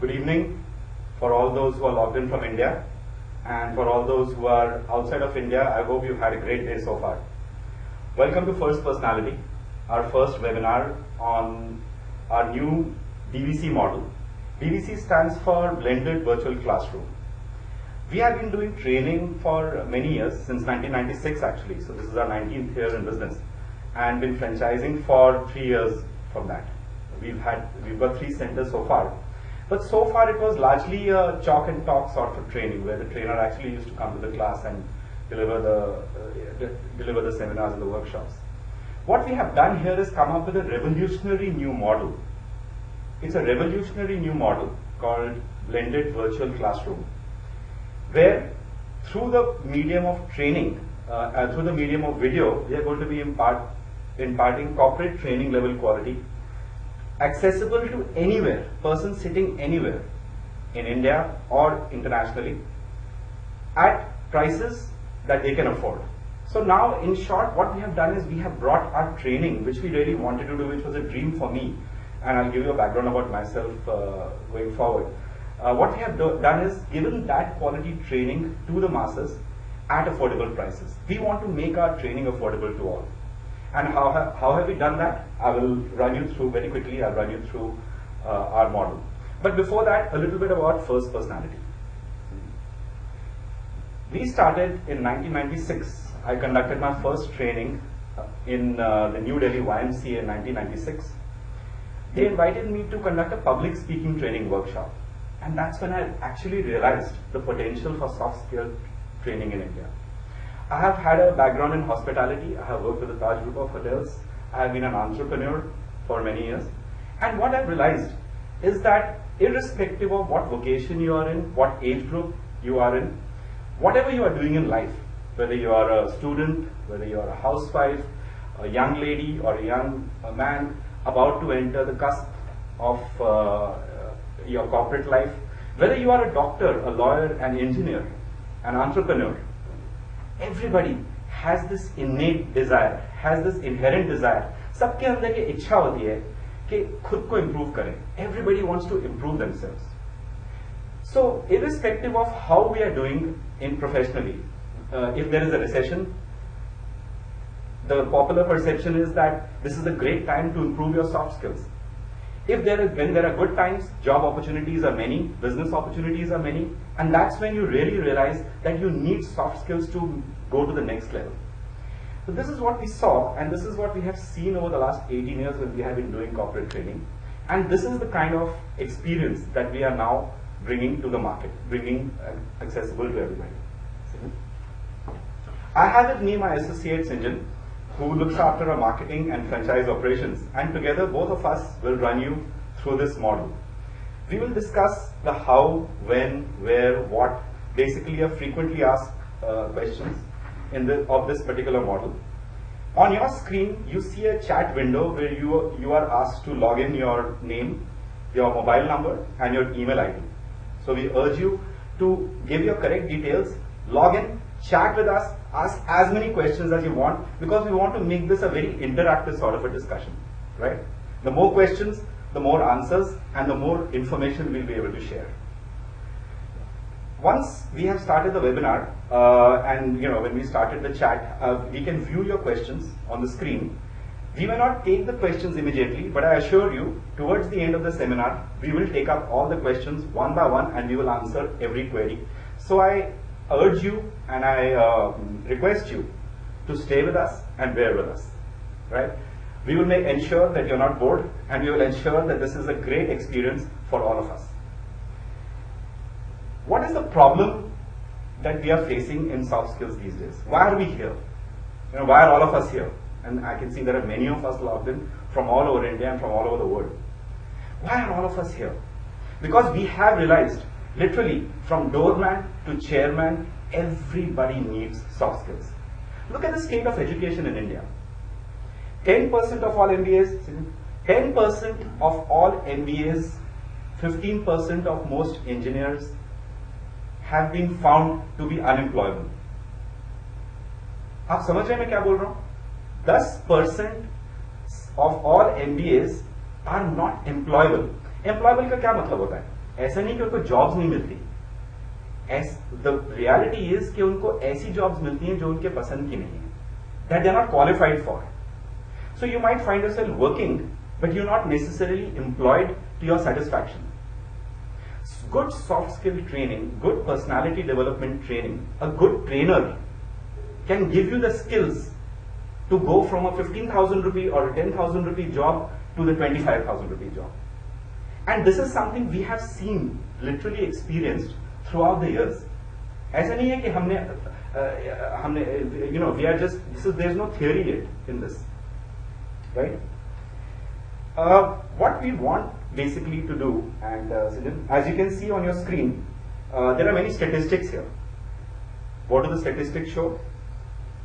Good evening for all those who are logged in from India, and for all those who are outside of India. I hope you've had a great day so far. Welcome to First Personality, our first webinar on our new BVC model. BVC stands for Blended Virtual Classroom. We have been doing training for many years, since 1996 actually, so this is our 19th year in business, and been franchising for 3 years from that. We've got 3 centers so far. But so far it was largely a chalk and talk sort of training, where the trainer actually used to come to the class and deliver the seminars and the workshops. What we have done here is come up with a revolutionary new model. It's a revolutionary new model called Blended Virtual Classroom, where through the medium of training, through the medium of video, we are going to be imparting corporate training level quality, accessible to anywhere, person sitting anywhere in India or internationally, at prices that they can afford. So now, in short, what we have done is we have brought our training, which we really wanted to do, which was a dream for me, and I'll give you a background about myself going forward. What we have done is given that quality training to the masses at affordable prices. We want to make our training affordable to all. And how have we done that? I will run you through very quickly. I'll run you through our model. But before that, a little bit about First Personality. We started in 1996. I conducted my first training in the New Delhi YMCA in 1996. They invited me to conduct a public speaking training workshop. And that's when I actually realized the potential for soft skill training in India. I have had a background in hospitality. I have worked with the Taj Group of Hotels. I have been an entrepreneur for many years. And what I've realized is that irrespective of what vocation you are in, what age group you are in, whatever you are doing in life, whether you are a student, whether you are a housewife, a young lady or a young man about to enter the cusp of your corporate life, whether you are a doctor, a lawyer, an engineer, an entrepreneur, everybody has this innate desire, has this inherent desire. सबके अंदर की इच्छा होती है कि खुद को improve करें. Everybody wants to improve themselves. So, irrespective of how we are doing in professionally, if there is a recession, the popular perception is that this is a great time to improve your soft skills. When there are good times, job opportunities are many, business opportunities are many, and that's when you really realize that you need soft skills to go to the next level. So this is what we saw, and this is what we have seen over the last 18 years when we have been doing corporate training. And this is the kind of experience that we are now bringing to the market, bringing accessible to everybody. I have with me my associate Sinjan, who looks after our marketing and franchise operations, and together both of us will run you through this model. We will discuss the how, when, where, what, basically a frequently asked questions of this particular model. On your screen, you see a chat window where you are asked to log in your name, your mobile number, and your email ID. So we urge you to give your correct details, log in, chat with us, ask as many questions as you want, because we want to make this a very interactive sort of a discussion, right? The more questions, the more answers, and the more information we'll be able to share. Once we have started the webinar, and when we started the chat, we can view your questions on the screen. We may not take the questions immediately, but I assure you, towards the end of the seminar, we will take up all the questions one by one, and we will answer every query. So I urge you and I request you to stay with us and bear with us, right? We will ensure that you're not bored, and we will ensure that this is a great experience for all of us. What is the problem that we are facing in soft skills these days? Why are we here? Why are all of us here? And I can see there are many of us logged in from all over India and from all over the world. Why are all of us here? Because we have realized, literally, from doorman to chairman, everybody needs soft skills. Look at the state of education in India. 10% of all MBAs, 10% of all MBAs, 15% of most engineers have been found to be unemployable. आप समझ रहे हैं मैं क्या बोल रहा हूं? 10% of all MBAs are not employable. Employable का क्या मतलब होता है? ऐसा नहीं कि उनको जॉब्स नहीं मिलती, द रियलिटी इज कि उनको ऐसी जॉब्स मिलती हैं जो उनके पसंद की नहीं है, that they are not qualified for. So you might find yourself working but you are not necessarily employed to your satisfaction. Good soft skill training, good personality development training, a good trainer can give you the skills to go from a 15,000 rupee or a 10,000 rupee job to the 25,000 rupee job. And this is something we have seen, literally experienced throughout the years. ऐसा नहीं है कि हमने we are just, there is no theory yet in this, right? What we want basically to do, and as you can see on your screen, there are many statistics here. What do the statistics show?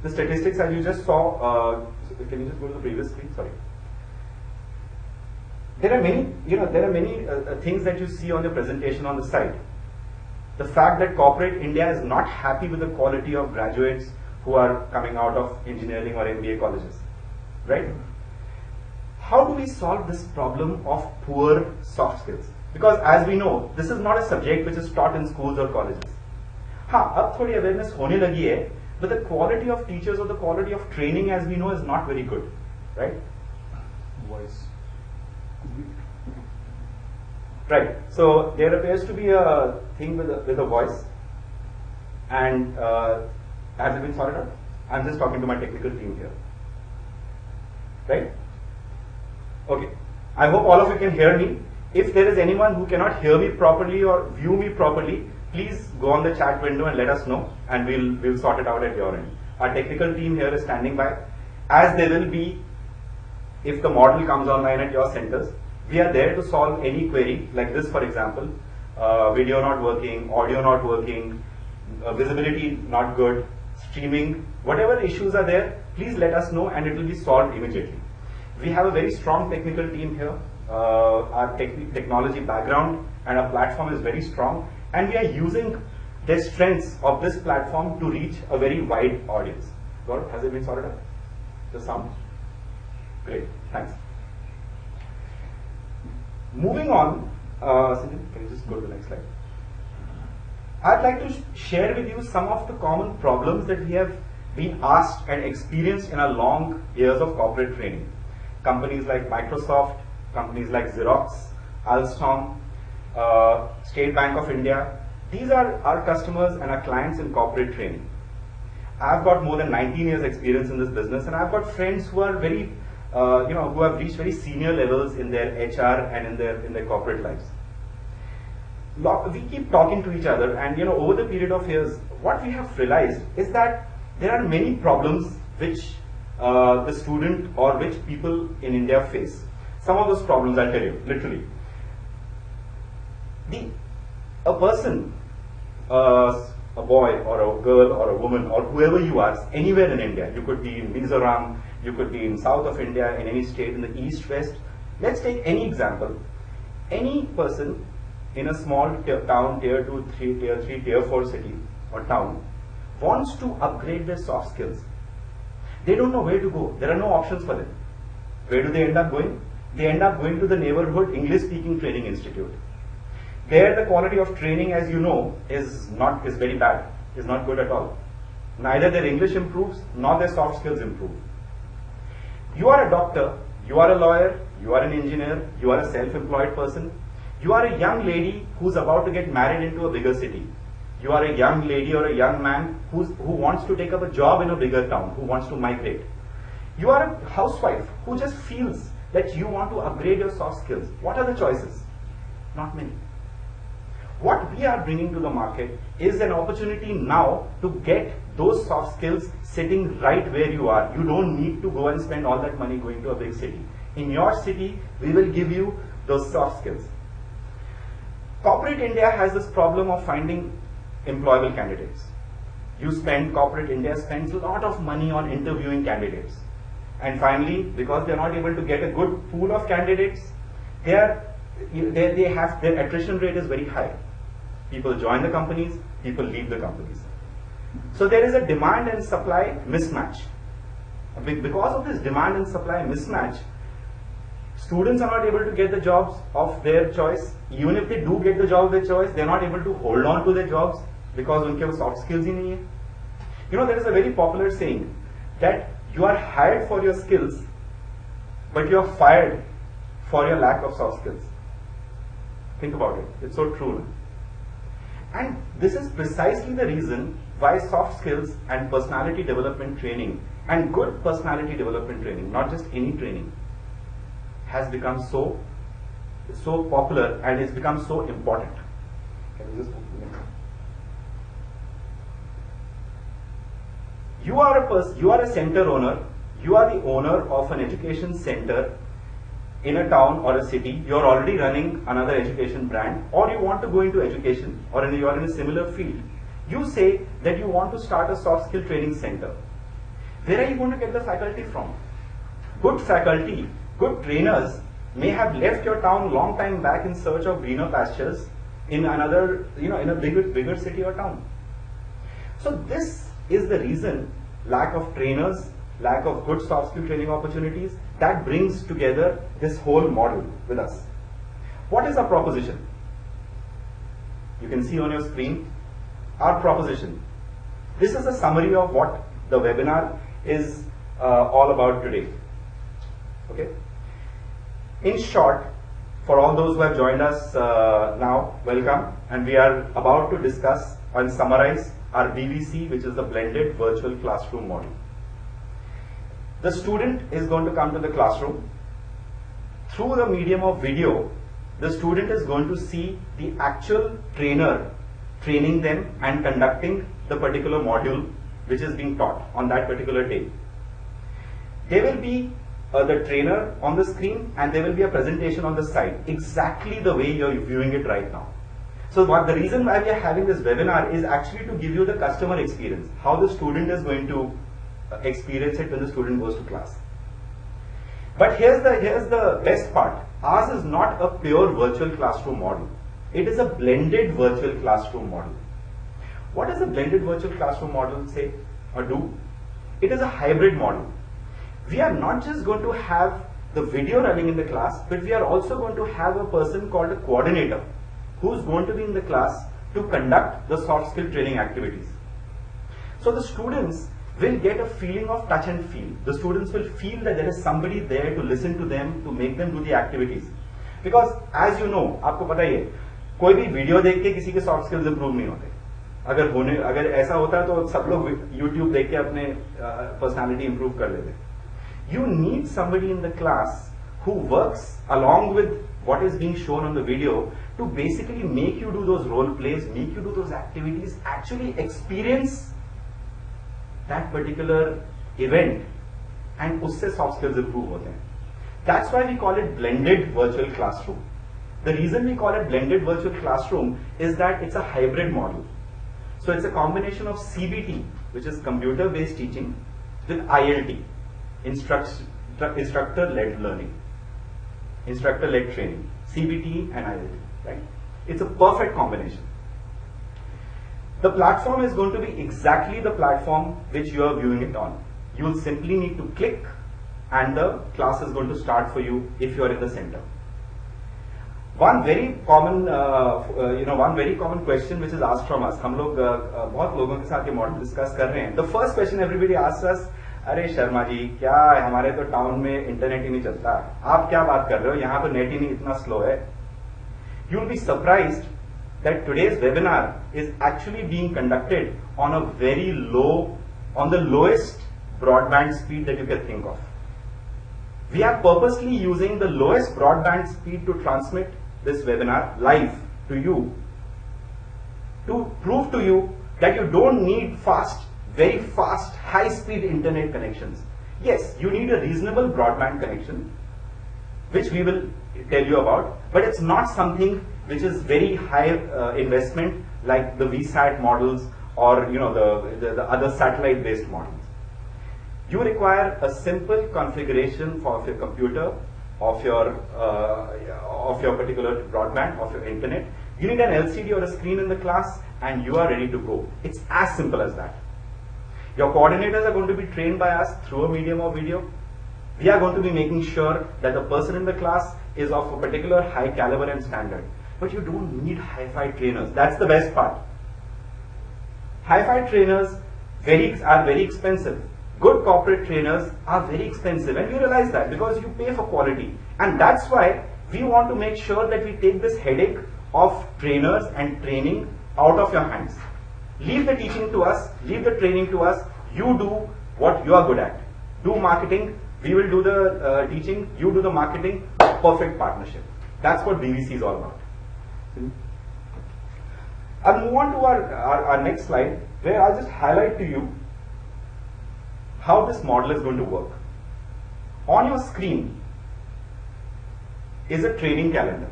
The statistics, as you just saw, can you just go to the previous screen? Sorry. There are many, things that you see on the presentation on the side. The fact that corporate India is not happy with the quality of graduates who are coming out of engineering or MBA colleges, right? How do we solve this problem of poor soft skills? Because as we know, this is not a subject which is taught in schools or colleges. हाँ, अब थोड़ी awareness होने लगी है, but the quality of teachers or the quality of training, as we know, is not very good, right? Voice. Right. So there appears to be a thing with a voice, and has it been sorted out? I'm just talking to my technical team here, right? Okay, I hope all of you can hear me. If there is anyone who cannot hear me properly or view me properly, please go on the chat window and let us know, and we'll sort it out at your end. Our technical team here is standing by, as they will be if the model comes online at your centers. We are there to solve any query like this, for example, video not working, audio not working, visibility not good, streaming, whatever issues are there, please let us know and it will be solved immediately. We have a very strong technical team here. Our technology background and our platform is very strong, and we are using the strengths of this platform to reach a very wide audience. Gaurav, has it been sorted out? The sound? Great, thanks. Moving on, Sanjay, can you just go to the next slide? I'd like to share with you some of the common problems that we have been asked and experienced in our long years of corporate training. Companies like Microsoft, companies like Xerox, Alstom, State Bank of India, these are our customers and our clients in corporate training. I've got more than 19 years experience in this business, and I've got friends who are very, who have reached very senior levels in their HR and in their corporate lives. We keep talking to each other, and over the period of years, what we have realized is that there are many problems which the student or which people in India face. Some of those problems I'll tell you, literally. A person, a boy or a girl or a woman or whoever you are, anywhere in India, you could be in Mizoram, you could be in south of India, in any state, in the east, west. Let's take any example. Any person in a small town, tier 2, 3, tier 3, tier 4 city or town wants to upgrade their soft skills. They don't know where to go. There are no options for them. Where do they end up going? They end up going to the neighborhood English-speaking training institute. There, the quality of training, as you know, is very bad. Is not good at all. Neither their English improves, nor their soft skills improve. You are a doctor, you are a lawyer, you are an engineer, you are a self-employed person. You are a young lady who's about to get married into a bigger city. You are a young lady or a young man who wants to take up a job in a bigger town, who wants to migrate. You are a housewife who just feels that you want to upgrade your soft skills. What are the choices? Not many. What we are bringing to the market is an opportunity now to get those soft skills sitting right where you are. You don't need to go and spend all that money going to a big city. In your city, we will give you those soft skills. Corporate India has this problem of finding employable candidates. Corporate India spends a lot of money on interviewing candidates. And finally, because they're not able to get a good pool of candidates, their attrition rate is very high. People join the companies, people leave the companies. So there is a demand and supply mismatch. Because of this demand and supply mismatch, Students are not able to get the jobs of their choice. Even if they do get the job of their choice, they're not able to hold on to their jobs because उनके वो soft skills ही नहीं है. You know, there is a very popular saying that you are hired for your skills, but you are fired for your lack of soft skills. Think about it. It's so true. And this is precisely the reason why soft skills and personality development training and good personality development training, not just any training, has become so popular and it's become so important. Can you just you are a center owner, you are the owner of an education center in a town or a city. You are already running another education brand, or you want to go into education, or you are in a similar field. You say that you want to start a soft skill training center. Where are you going to get the faculty from? Good faculty, good trainers may have left your town long time back in search of greener pastures in another, in a bigger city or town. So this is the reason: lack of trainers, lack of good soft skill training opportunities, that brings together this whole model with us. What is our proposition? You can see on your screen our proposition. This is a summary of what the webinar is all about today. Okay. In short, for all those who have joined us now, welcome, and we are about to discuss and summarize our BVC, which is the blended virtual classroom model. The student is going to come to the classroom. Through the medium of video, the student is going to see the actual trainer training them and conducting the particular module which is being taught on that particular day. There will be the trainer on the screen, and there will be a presentation on the side, exactly the way you're viewing it right now. So the reason why we are having this webinar is actually to give you the customer experience, how the student is going to experience it when the student goes to class. But here's the best part. Ours is not a pure virtual classroom model. It is a blended virtual classroom model. What does a blended virtual classroom model say or do? It is a hybrid model. We are not just going to have the video running in the class, but we are also going to have a person called a coordinator who's going to be in the class to conduct the soft skill training activities. So the students will get a feeling of touch and feel. The students will feel that there is somebody there to listen to them, to make them do the activities. Because as you know, आपको पता ही है, कोई भी video देख के किसी के soft skills improve नहीं होते. अगर ऐसा होता है तो सब लोग YouTube देख के अपने पर्सनालिटी इंप्रूव कर लेते. You need somebody in the class who works along with what is being shown on the video to basically make you do those role plays, make you do those activities, actually experience that particular event, and usse soft skills improve hote hain. That's why we call it blended virtual classroom. The reason we call it blended virtual classroom is that it's a hybrid model. So it's a combination of CBT, which is computer based teaching, with ILT, instructor-led learning, instructor-led training, CBT and ILT, right? It's a perfect combination. The platform is going to be exactly the platform which you are viewing it on. You will simply need to click and the class is going to start for you if you are in the center. One very common question which is asked from us. हम लोग बहुत लोगों के साथ ये model discuss कर रहे हैं. The first question everybody asks us, अरे शर्मा जी, क्या हमारे तो टाउन में इंटरनेट ही नहीं चलता, आप क्या बात कर रहे हो, यहाँ तो नेट ही नहीं, इतना स्लो है. You will be surprised that today's webinar is actually being conducted on the lowest broadband speed that you can think of. We are purposely using the lowest broadband speed to transmit this webinar live to you, to prove to you that you don't need very fast, high-speed internet connections. Yes, you need a reasonable broadband connection, which we will tell you about, but it's not something which is very high investment like the VSAT models or the other satellite-based models. You require a simple configuration of your computer, of your particular broadband, of your internet. You need an LCD or a screen in the class, and you are ready to go. It's as simple as that. Your coordinators are going to be trained by us through a medium of video. We are going to be making sure that the person in the class is of a particular high caliber and standard. But you don't need hi-fi trainers. That's the best part. Hi-fi trainers are very expensive. Good corporate trainers are very expensive, and you realize that because you pay for quality. And that's why we want to make sure that we take this headache of trainers and training out of your hands. Leave the teaching to us, leave the training to us. You do what you are good at. Do marketing, we will do the teaching, you do the marketing. Perfect partnership. That's what BVC is all about. I'll move on to our next slide, where I'll just highlight to you how this model is going to work. On your screen is a training calendar.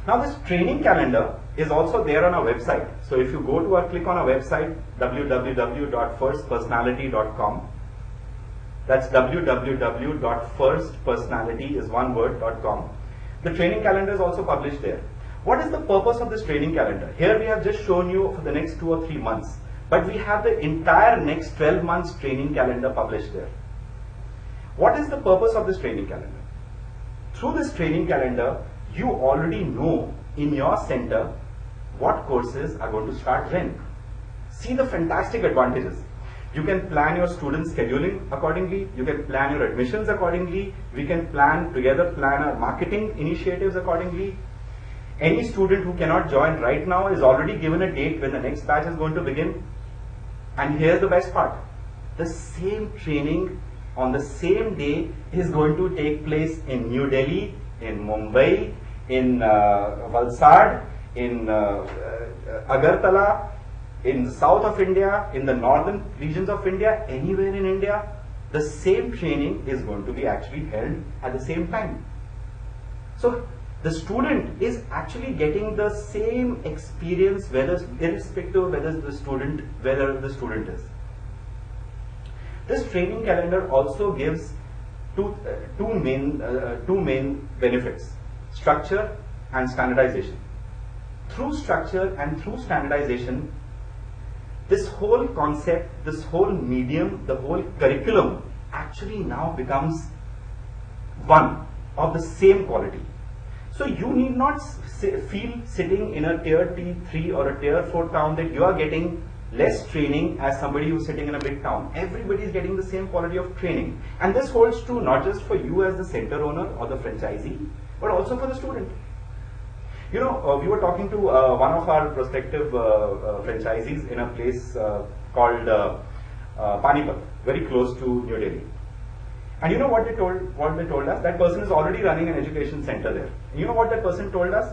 Now this training calendar is also there on our website. So if you go to click on our website, www.firstpersonality.com, that's www.firstpersonality.com. The training calendar is also published there. What is the purpose of this training calendar? Here we have just shown you for the next 2 or 3 months, but we have the entire next 12 months training calendar published there. What is the purpose of this training calendar? Through this training calendar, you already know in your center what courses are going to start when. See the fantastic advantages. You can plan your student scheduling accordingly, you can plan your admissions accordingly, we can together plan our marketing initiatives accordingly. Any student who cannot join right now is already given a date when the next batch is going to begin. And here's the best part. The same training on the same day is going to take place in New Delhi, in Mumbai, in Valsad, in Agartala, in the south of India, in the northern regions of India, anywhere in India. The same training is going to be actually held at the same time. So the student is actually getting the same experience, irrespective of whether the student is. This training calendar also gives two main benefits: structure and standardization. Through structure and through standardization, this whole concept, this whole medium, the whole curriculum actually now becomes one of the same quality. So you need not feel sitting in a tier T3 or a tier 4 town that you are getting less training as somebody who's sitting in a big town. Everybody is getting the same quality of training. And this holds true not just for you as the center owner or the franchisee, but also for the student. You know, we were talking to one of our prospective franchisees in a place called Panipat, very close to New Delhi. And you know what they told us? That person is already running an education center there. And you know what that person told us?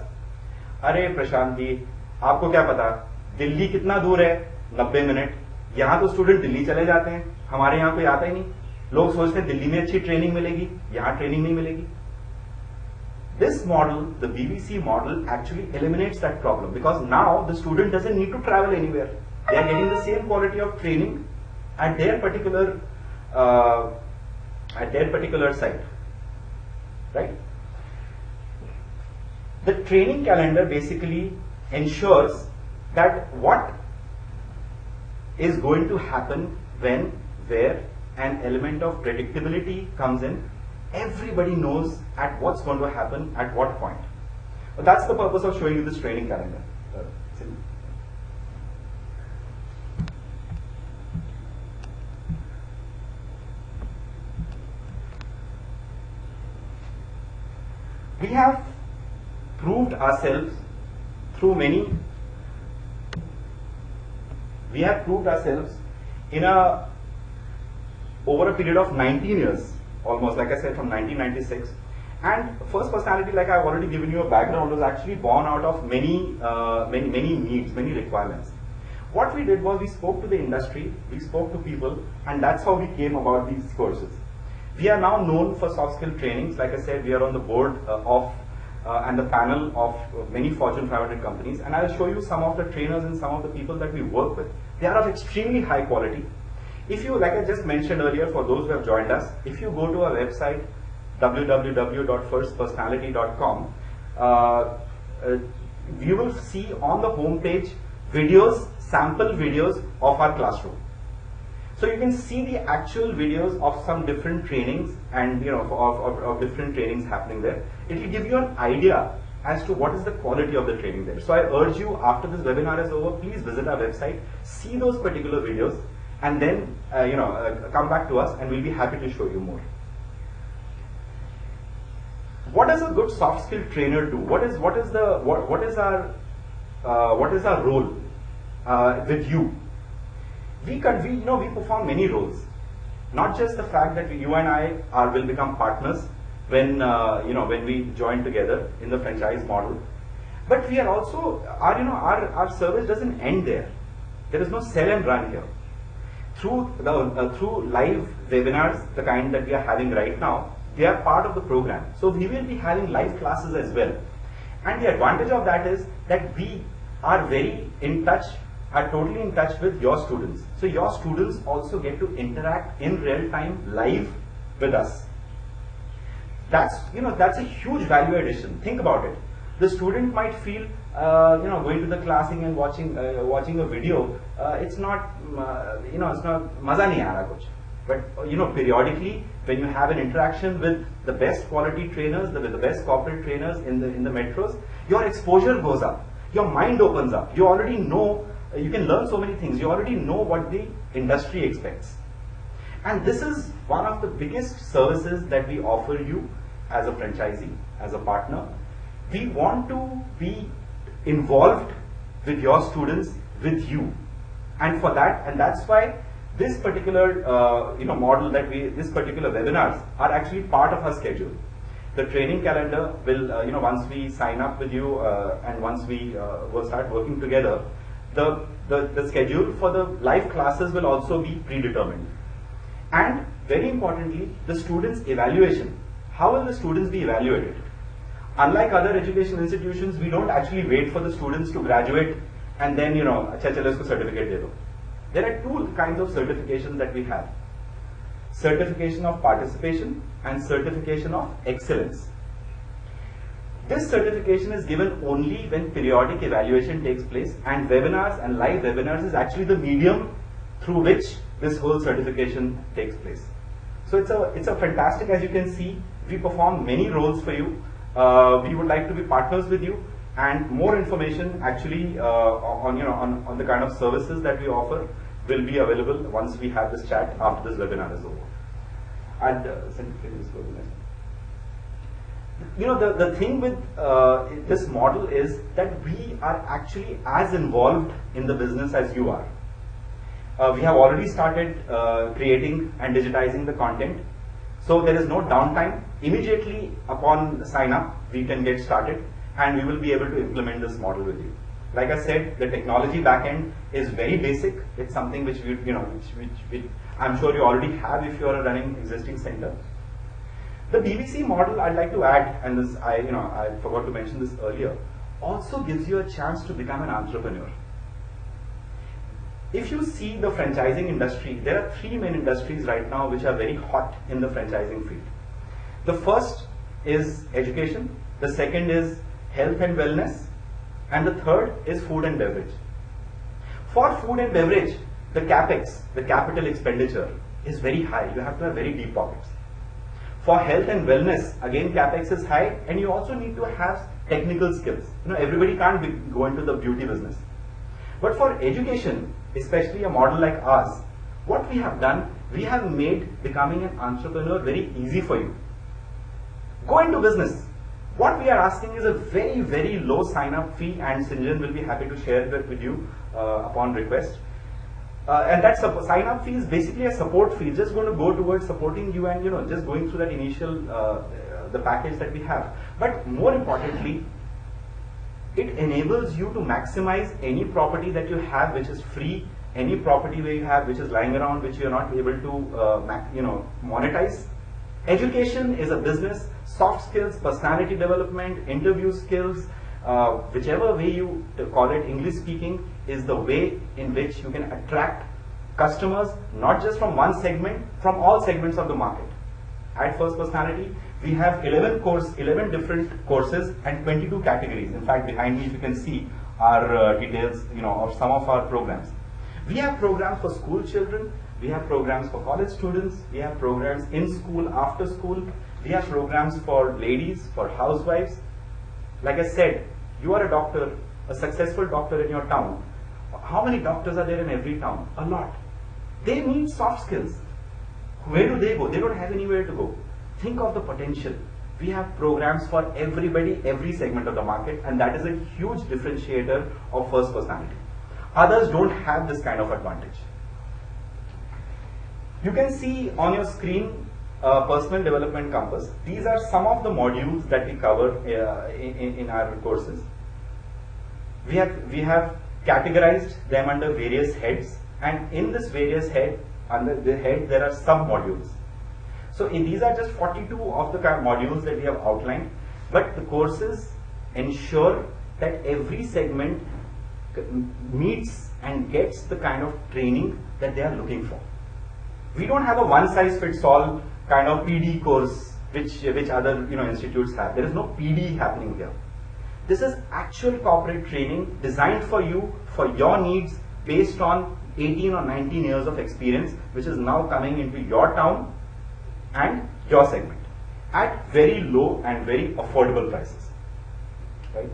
अरे प्रशांत जी, आपको क्या पता दिल्ली कितना दूर है? 90 minute. यहाँ तो student Delhi चले जाते हैं, हमारे यहाँ कोई आता ही नहीं. लोग सोचते हैं दिल्ली में अच्छी ट्रेनिंग मिलेगी, यहाँ ट्रेनिंग नहीं मिलेगी. This model, the BVC model, actually eliminates that problem, because now the student doesn't need to travel anywhere. They are getting the same quality of training at their particular site, right? The training calendar basically ensures that what is going to happen when, where, an element of predictability comes in. Everybody knows at what's going to happen at what point. But that's the purpose of showing you this training calendar. We have proved ourselves through many. We have proved ourselves over a period of 19 years. Almost, like I said, from 1996. And First Personality, like I've already given you a background, was actually born out of many needs, many requirements. What we did was we spoke to the industry, we spoke to people, and that's how we came about these courses. We are now known for soft skill trainings. Like I said, we are on the board and the panel of many Fortune 500 companies, and I'll show you some of the trainers and some of the people that we work with. They are of extremely high quality. If you, like I just mentioned earlier, for those who have joined us, if you go to our website, www.firstpersonality.com, you will see on the home page videos, sample videos of our classroom. So So you can see the actual videos of some different trainings and of different trainings happening there. It will give you an idea as to what is the quality of the training there. So I urge you, after this webinar is over, please visit our website, see those particular videos, and then come back to us and we'll be happy to show you more. What does a good soft skill trainer do? What is our role with you? We perform many roles. Not just the fact that you and I will become partners when we join together in the franchise model, but we are also our service doesn't end there. There is no sell and run here. Through live webinars, the kind that we are having right now, they are part of the program. So we will be having live classes as well. And the advantage of that is that we are totally in touch with your students. So your students also get to interact in real time live with us. That's a huge value addition. Think about it. The student might feel going to the classing and watching a video. It's not maza nahi aa raha kuch. But periodically, when you have an interaction with the best quality trainers, the best corporate trainers in the metros, your exposure goes up, your mind opens up. You already know, you can learn so many things. You already know what the industry expects, and this is one of the biggest services that we offer you as a franchisee, as a partner. We want to be involved with your students, with you, and that's why this particular model this particular webinars are actually part of our schedule. The training calendar will once we sign up with you and once we will start working together, the schedule for the live classes will also be predetermined. And very importantly, the students' evaluation. How will the students be evaluated? Unlike other education institutions, we don't actually wait for the students to graduate and then acha chalo isko certificate de do. There are two kinds of certifications that we have. Certification of participation and certification of excellence. This certification is given only when periodic evaluation takes place, and webinars and live webinars is actually the medium through which this whole certification takes place. So it's a fantastic, as you can see, we perform many roles for you. We would like to be partners with you, and more information actually on the kind of services that we offer will be available once we have this chat after this webinar is over. And the thing with this model is that we are actually as involved in the business as you are. We have already started creating and digitizing the content, so there is no downtime. Immediately upon sign up, we can get started and we will be able to implement this model with you. Like I said, the technology backend is very basic. It's something which I'm sure you already have if you are running existing center. The BBC model, I'd like to add, and this I forgot to mention this earlier, also gives you a chance to become an entrepreneur. If you see the franchising industry, there are three main industries right now which are very hot in the franchising field. The first is education, the second is health and wellness, and the third is food and beverage. For food and beverage, the capex, the capital expenditure, is very high. You have to have very deep pockets. For health and wellness, again capex is high, and you also need to have technical skills. Everybody can't go into the beauty business. But for education, especially a model like ours, what we have done, we have made becoming an entrepreneur very easy for you. Go into business. What we are asking is a very, very low sign-up fee, and Sinjan will be happy to share that with you upon request. And that sign-up fee is basically a support fee. It's just going to go towards supporting you and just going through that initial the package that we have. But more importantly, it enables you to maximize any property that you have which is free, any property where you have which is lying around which you are not able to monetize. Education is a business. Soft skills, personality development, interview skills, whichever way you call it, English speaking is the way in which you can attract customers, not just from one segment, from all segments of the market. At First Personality, we have 11 different courses and 22 categories. In fact, behind me, if you can see our details, of some of our programs. We have programs for school children, We have programs for college students. We have programs in school, after school. We have programs for ladies, for housewives. Like I said, you are a doctor, a successful doctor in your town. How many doctors are there in every town? A lot. They need soft skills. Where do they go? They don't have anywhere to go. Think of the potential. We have programs for everybody, every segment of the market, and that is a huge differentiator of First Personality. Others don't have this kind of advantage. You can see on your screen Personal Development Compass. These are some of the modules that we cover in our courses. We have categorized them under various heads, and in this various head, under the head, there are sub-modules. So these are just 42 of the kind of modules that we have outlined, but the courses ensure that every segment meets and gets the kind of training that they are looking for. We don't have a one-size-fits-all kind of PD course which other institutes have. There is no PD happening here. This is actual corporate training designed for you, for your needs, based on 18 or 19 years of experience, which is now coming into your town and your segment at very low and very affordable prices. Right?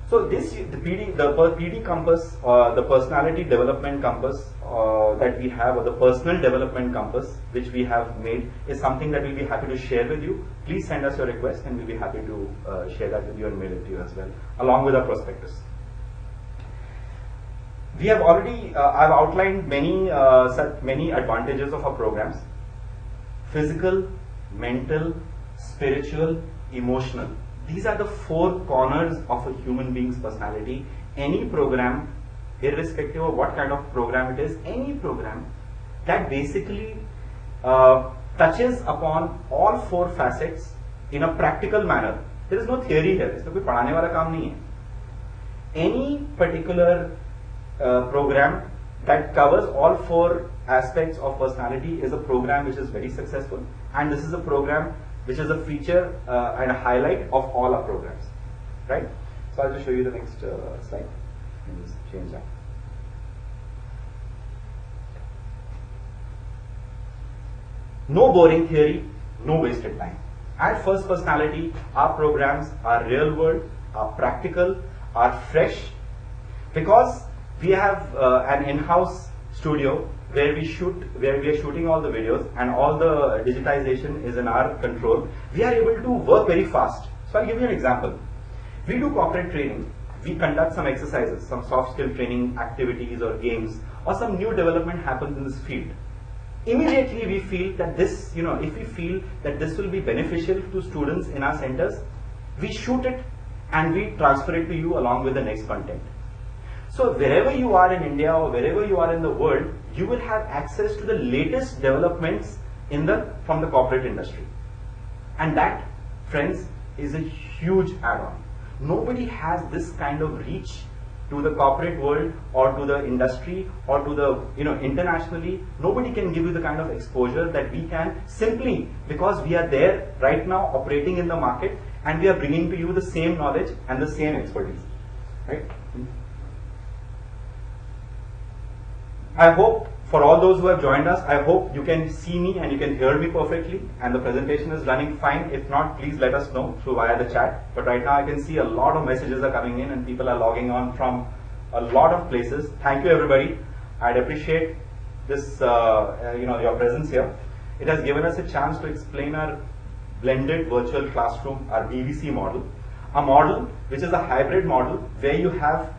So this, the PD Compass, the Personality Development Compass that we have, or the Personal Development Compass which we have made, is something that we'll be happy to share with you. Please send us your request and we'll be happy to share that with you and mail it to you as well, along with our prospectus. We have already, I've outlined many advantages of our programs: physical, mental, spiritual, emotional. These are the 4 corners of a human being's personality. Any program, irrespective of what kind of program it is, any program that basically touches upon all 4 facets in a practical manner. There is no theory here. इसमें कोई पढ़ाने वाला काम नहीं है. Any particular program that covers all 4 aspects of personality is a program which is very successful, and this is a program which is a feature and a highlight of all our programs, right? So I'll just show you the next slide. Let me just change that. No boring theory, no wasted time. At First Personality, our programs are real world, are practical, are fresh, because we have an in-house studio where we are shooting all the videos, and all the digitization is in our control. We are able to work very fast. So I'll give you an example. We do corporate training. We conduct some exercises, some soft skill training activities or games, or some new development happens in this field. Immediately we feel that this, if we feel that this will be beneficial to students in our centers, we shoot it and we transfer it to you along with the next content. So wherever you are in India or wherever you are in the world, you will have access to the latest developments from the corporate industry. And that, friends, is a huge add-on. Nobody has this kind of reach to the corporate world or to the industry or to the, internationally. Nobody can give you the kind of exposure that we can, simply because we are there right now operating in the market, and we are bringing to you the same knowledge and the same expertise, right? I hope, for all those who have joined us, I hope you can see me and you can hear me perfectly, and the presentation is running fine. If not, please let us know via the chat. But right now I can see a lot of messages are coming in and people are logging on from a lot of places. Thank you, everybody. I'd appreciate this, your presence here. It has given us a chance to explain our blended virtual classroom, our VVC model, a model which is a hybrid model where you have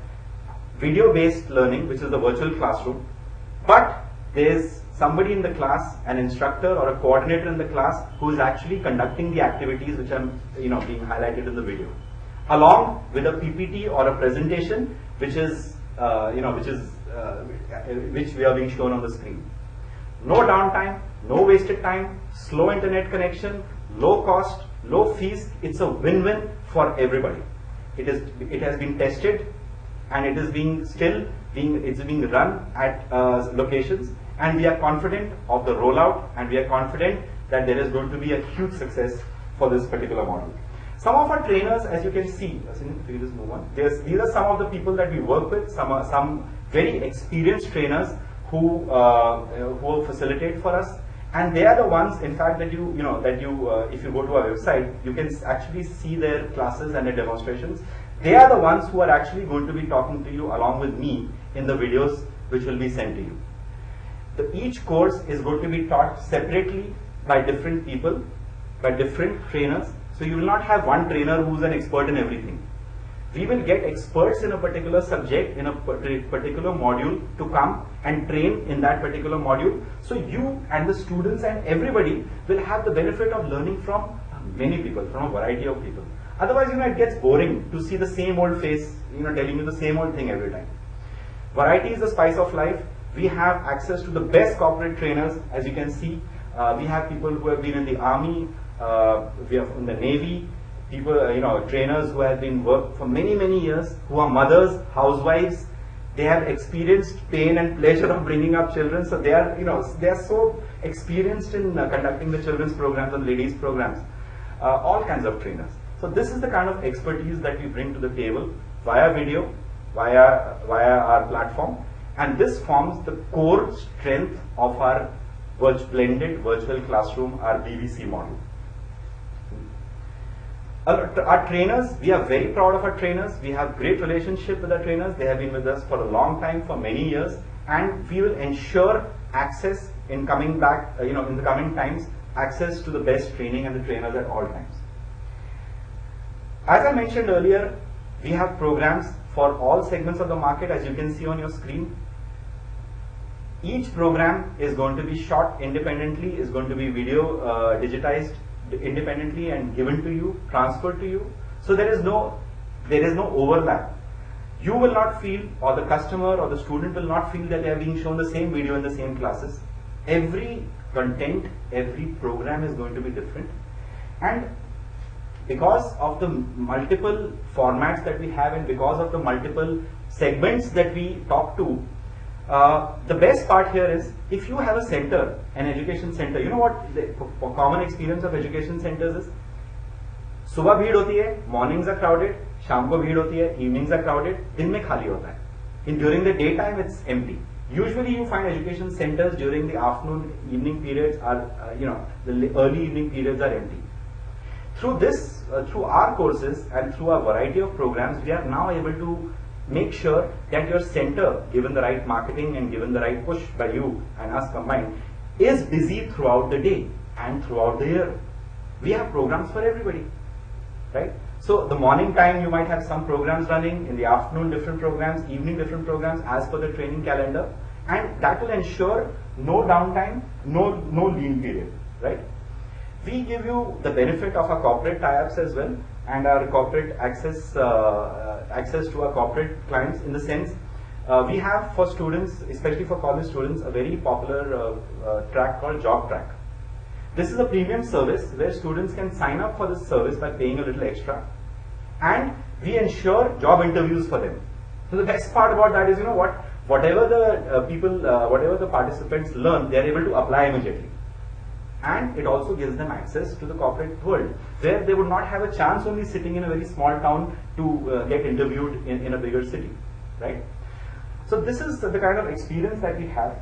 video-based learning, which is the virtual classroom, but there's somebody in the class, an instructor or a coordinator in the class, who is actually conducting the activities which are being highlighted in the video, along with a PPT or a presentation which is which we are being shown on the screen. No downtime, no wasted time, slow internet connection, low cost, low fees. It's a win-win for everybody. It has been tested, and it is being run at locations, and we are confident of the rollout, and we are confident that there is going to be a huge success for this particular model. Some of our trainers, as you can see, these are some of the people that we work with, some very experienced trainers who facilitate for us, and they are the ones, in fact, that if you go to our website, you can actually see their classes and their demonstrations. They are the ones who are actually going to be talking to you along with me in the videos which will be sent to you. Each course is going to be taught separately by different people, by different trainers. So you will not have one trainer who's an expert in everything. We will get experts in a particular subject, in a particular module, to come and train in that particular module. So you and the students and everybody will have the benefit of learning from many people, from a variety of people. Otherwise, it gets boring to see the same old face, telling you the same old thing every time. Variety is the spice of life. We have access to the best corporate trainers, as you can see. We have people who have been in the army, we have in the navy, people, trainers who have been worked for many, many years, who are mothers, housewives. They have experienced pain and pleasure of bringing up children. So they are, they are so experienced in conducting the children's programs and ladies' programs. All kinds of trainers. So this is the kind of expertise that we bring to the table via video, via our platform, and this forms the core strength of our blended virtual classroom, our BVC model. Our trainers, we are very proud of our trainers. We have great relationship with our trainers. They have been with us for a long time, for many years, and we will ensure access in coming back, in the coming times, access to the best training and the trainers at all times. As I mentioned earlier, we have programs for all segments of the market, as you can see on your screen. Each program is going to be shot independently, is going to be video digitized independently and given to you, transferred to you. So there is no overlap. You will not feel, or the customer or the student will not feel that they are being shown the same video in the same classes. Every content, every program is going to be different. And because of the multiple formats that we have and because of the multiple segments that we talk to, the best part here is, if you have a center, an education center, you know what the common experience of education centers is? सुबह भीड़ होती है, mornings are crowded, शाम को भीड़ होती है, evenings are crowded, दिन में खाली होता है. During the daytime it's empty. Usually you find education centers during the afternoon, evening periods are, the early evening periods are empty. Through this, through our courses and through a variety of programs, we are now able to make sure that your center, given the right marketing and given the right push by you and us combined, is busy throughout the day and throughout the year. We have programs for everybody, right? So the morning time you might have some programs running, in the afternoon different programs, evening different programs as per the training calendar, and that will ensure no downtime, no lean period, right? We give you the benefit of our corporate tie-ups as well, and our corporate access to our corporate clients, in the sense we have for students, especially for college students, a very popular track called Job Track. This is a premium service where students can sign up for this service by paying a little extra, and we ensure job interviews for them. So the best part about that is, whatever the participants learn, they are able to apply immediately. And it also gives them access to the corporate world, where they would not have a chance only sitting in a very small town to get interviewed in a bigger city, right? So this is the kind of experience that we have.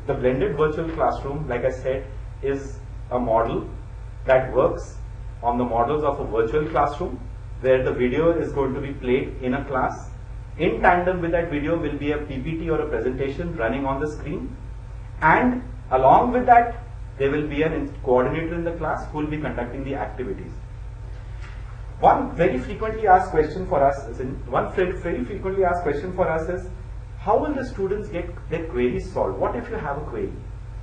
The blended virtual classroom, like I said, is a model that works on the models of a virtual classroom, where the video is going to be played in a class. In tandem with that video will be a PPT or a presentation running on the screen, and along with that there will be a coordinator in the class who will be conducting the activities. One very frequently asked question for us is, how will the students get their queries solved? What if you have a query?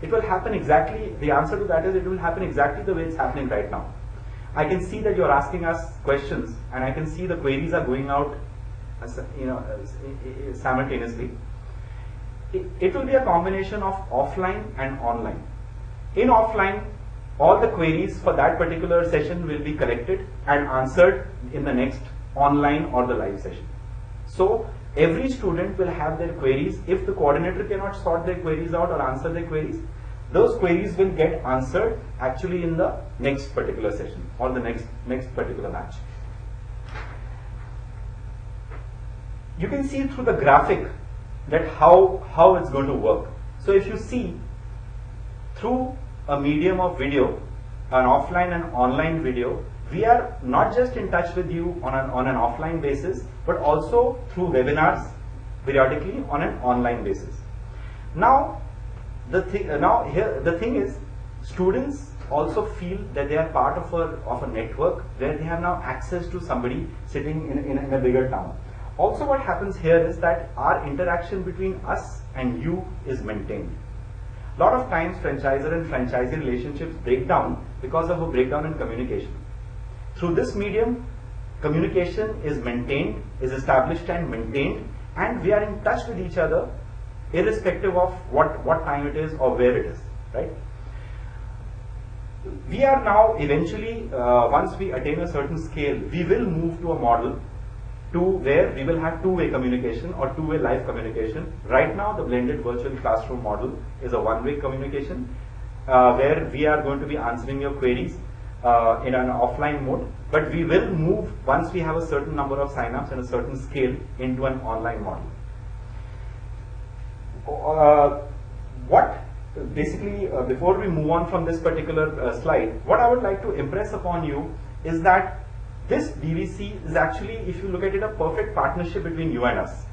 It will happen exactly, the answer to that is, it will happen exactly the way it's happening right now. I can see that you're asking us questions, and I can see the queries are going out simultaneously. It will be a combination of offline and online. In offline, all the queries for that particular session will be collected and answered in the next online or the live session. So every student will have their queries. If the coordinator cannot sort their queries out or answer their queries, those queries will get answered actually in the next particular session or the next particular batch. You can see through the graphic that how it's going to work. So if you see, through a medium of video, an offline and online video, we are not just in touch with you on an offline basis, but also through webinars periodically on an online basis. Now, the thing is, students also feel that they are part of a network where they have now access to somebody sitting in a bigger town. Also, what happens here is that our interaction between us and you is maintained. A lot of times, franchisor and franchisee relationships break down because of a breakdown in communication. Through this medium, communication is maintained, is established and maintained, and we are in touch with each other irrespective of what time it is or where it is, right? We are now eventually, once we attain a certain scale, we will move to a model to where we will have two-way communication or two-way live communication. Right now, the blended virtual classroom model is a one-way communication where we are going to be answering your queries in an offline mode, but we will move once we have a certain number of sign-ups and a certain scale into an online model. Before we move on from this particular slide, what I would like to impress upon you is that this DVC is actually, if you look at it, a perfect partnership between you and us.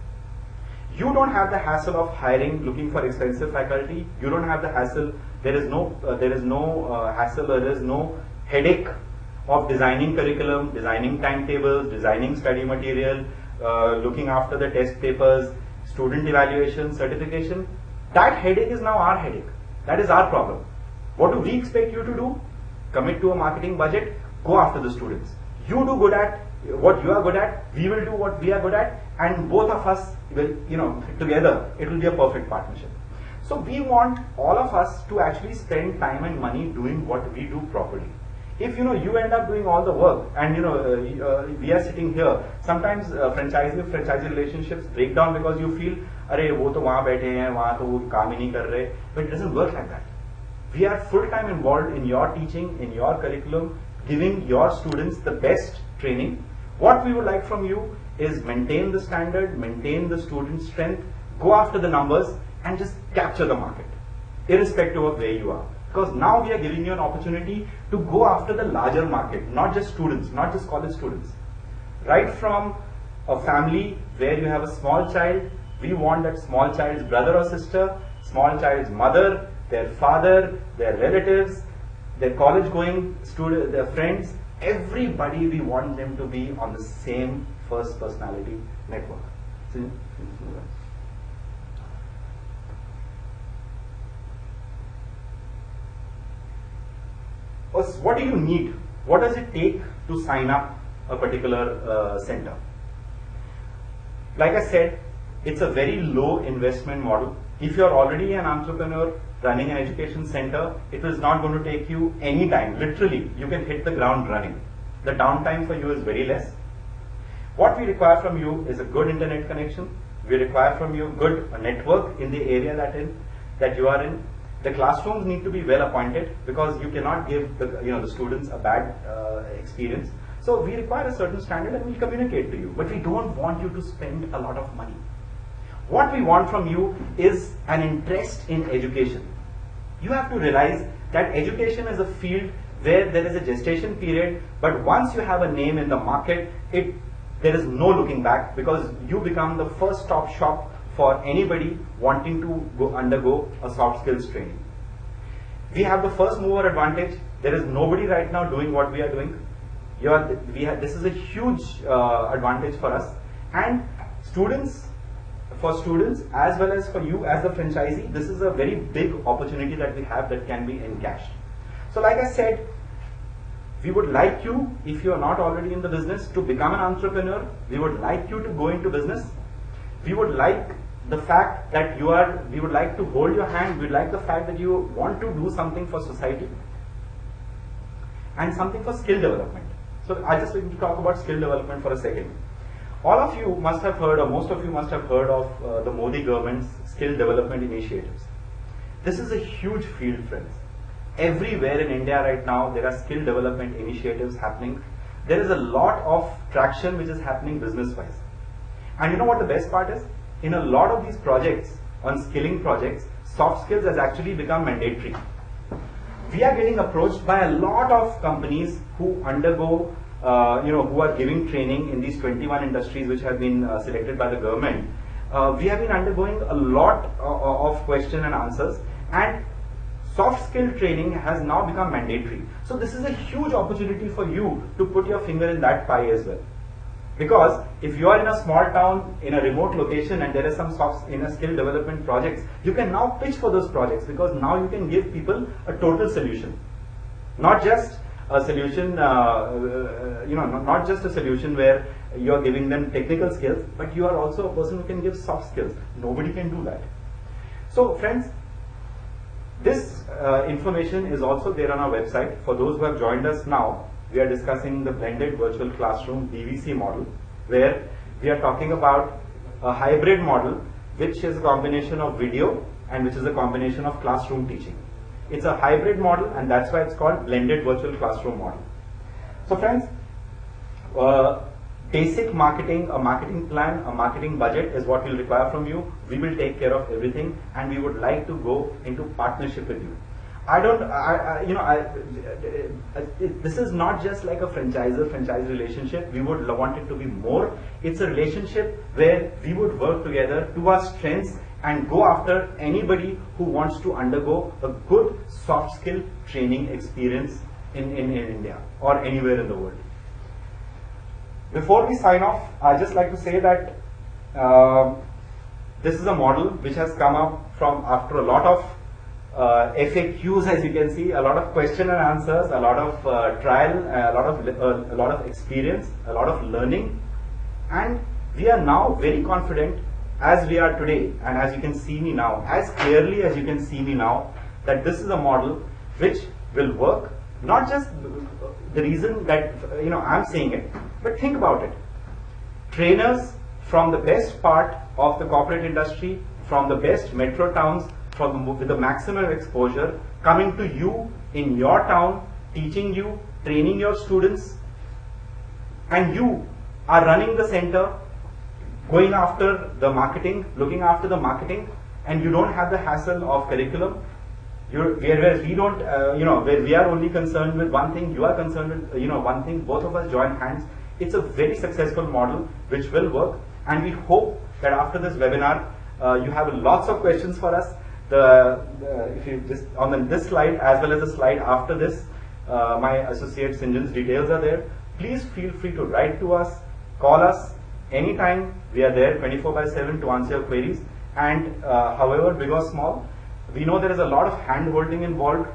You don't have the hassle of hiring, looking for expensive faculty. You don't have the hassle. There is no hassle. There is no headache of designing curriculum, designing timetables, designing study material, looking after the test papers, student evaluation, certification. That headache is now our headache. That is our problem. What do we expect you to do? Commit to a marketing budget, go after the students. You do good at what you are good at, we will do what we are good at, and both of us will, together, it will be a perfect partnership. So we want all of us to actually spend time and money doing what we do properly. If you end up doing all the work and we are sitting here, sometimes franchisee relationships break down because you feel, अरे वो तो वहाँ बैठे हैं, वहाँ तो वो काम ही नहीं कर रहे. But it doesn't work like that. We are full-time involved in your teaching, in your curriculum, giving your students the best training. What we would like from you is maintain the standard, maintain the student strength, go after the numbers, and just capture the market, irrespective of where you are. Because now we are giving you an opportunity to go after the larger market, not just students, not just college students. Right from a family where you have a small child, we want that small child's brother or sister, small child's mother, their father, their relatives, their college-going students, their friends, everybody, we want them to be on the same first personality network. What do you need? What does it take to sign up a particular center? Like I said, it's a very low investment model. If you're already an entrepreneur running an education center, it is not going to take you any time. Literally, you can hit the ground running. The downtime for you is very less. What we require from you is a good internet connection. We require from you good network in the area that you are in. The classrooms need to be well appointed because you cannot give the students a bad experience. So we require a certain standard and we'll communicate to you. But we don't want you to spend a lot of money. What we want from you is an interest in education. You have to realize that education is a field where there is a gestation period, but once you have a name in the market, there is no looking back because you become the first stop shop for anybody wanting to undergo a soft skills training. We have the first mover advantage. There is nobody right now doing what we are doing. This is a huge advantage for us, and for students as well as for you as the franchisee, this is a very big opportunity that we have that can be encashed. So like I said, we would like you, if you are not already in the business, to become an entrepreneur. We would like you to go into business. We would like the fact that we would like to hold your hand. We'd like the fact that you want to do something for society and something for skill development. So I just want to talk about skill development for a second. All of you must have heard, or most of you must have heard of the Modi government's skill development initiatives. This is a huge field, friends. Everywhere in India right now, there are skill development initiatives happening. There is a lot of traction which is happening business-wise. And you know what the best part is? in a lot of these projects, on skilling projects, soft skills has actually become mandatory. We are getting approached by a lot of companies who undergo, who are giving training in these 21 industries which have been selected by the government. We have been undergoing a lot of question and answers, and soft skill training has now become mandatory. So this is a huge opportunity for you to put your finger in that pie as well. Because if you are in a small town, in a remote location, and there is some skill development projects, you can now pitch for those projects, because now you can give people a total solution. Not just a solution, not just a solution where you are giving them technical skills, but you are also a person who can give soft skills. Nobody can do that. So friends, this information is also there on our website. For those who have joined us now, we are discussing the blended virtual classroom BVC model, where we are talking about a hybrid model, which is a combination of video and which is a combination of classroom teaching. It's a hybrid model, and that's why it's called blended virtual classroom model. So friends, basic marketing, a marketing plan, a marketing budget is what we'll require from you. We will take care of everything, and we would like to go into partnership with you. This is not just like a franchisor-franchise relationship. We would want it to be more. It's a relationship where we would work together to our strengths and go after anybody who wants to undergo a good soft skill training experience in India or anywhere in the world. Before we sign off, I'd just like to say that this is a model which has come up from after a lot of FAQs, as you can see, a lot of question and answers, a lot of trial, a lot of experience, a lot of learning, and we are now very confident, as we are today, and as you can see me now, as clearly as you can see me now, that this is a model which will work. Not just the reason that I'm saying it, but think about it. Trainers from the best part of the corporate industry, from the best metro towns, with the maximum exposure, coming to you in your town, teaching you, training your students, and you are running the center, going after the marketing, looking after the marketing, and you don't have the hassle of curriculum. Where we are only concerned with one thing, you are concerned with one thing. Both of us join hands. It's a very successful model which will work, and we hope that after this webinar, you have lots of questions for us. If you just on this slide as well as the slide after this, my associate Sinjan's details are there. Please feel free to write to us, call us anytime. We are there 24/7 to answer your queries. And however big or small, we know there is a lot of hand holding involved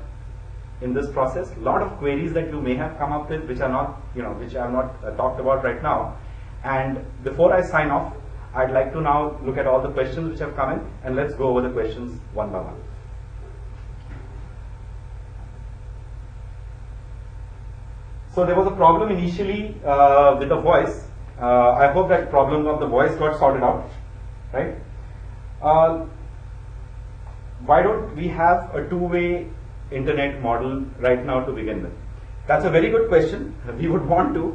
in this process. A lot of queries that you may have come up with, which are not, which I have not talked about right now. And before I sign off, I'd like to now look at all the questions which have come in, and let's go over the questions one by one. So there was a problem initially with the voice. I hope that problem of the voice got sorted out, right? Why don't we have a two-way internet model right now to begin with? That's a very good question. We would want to.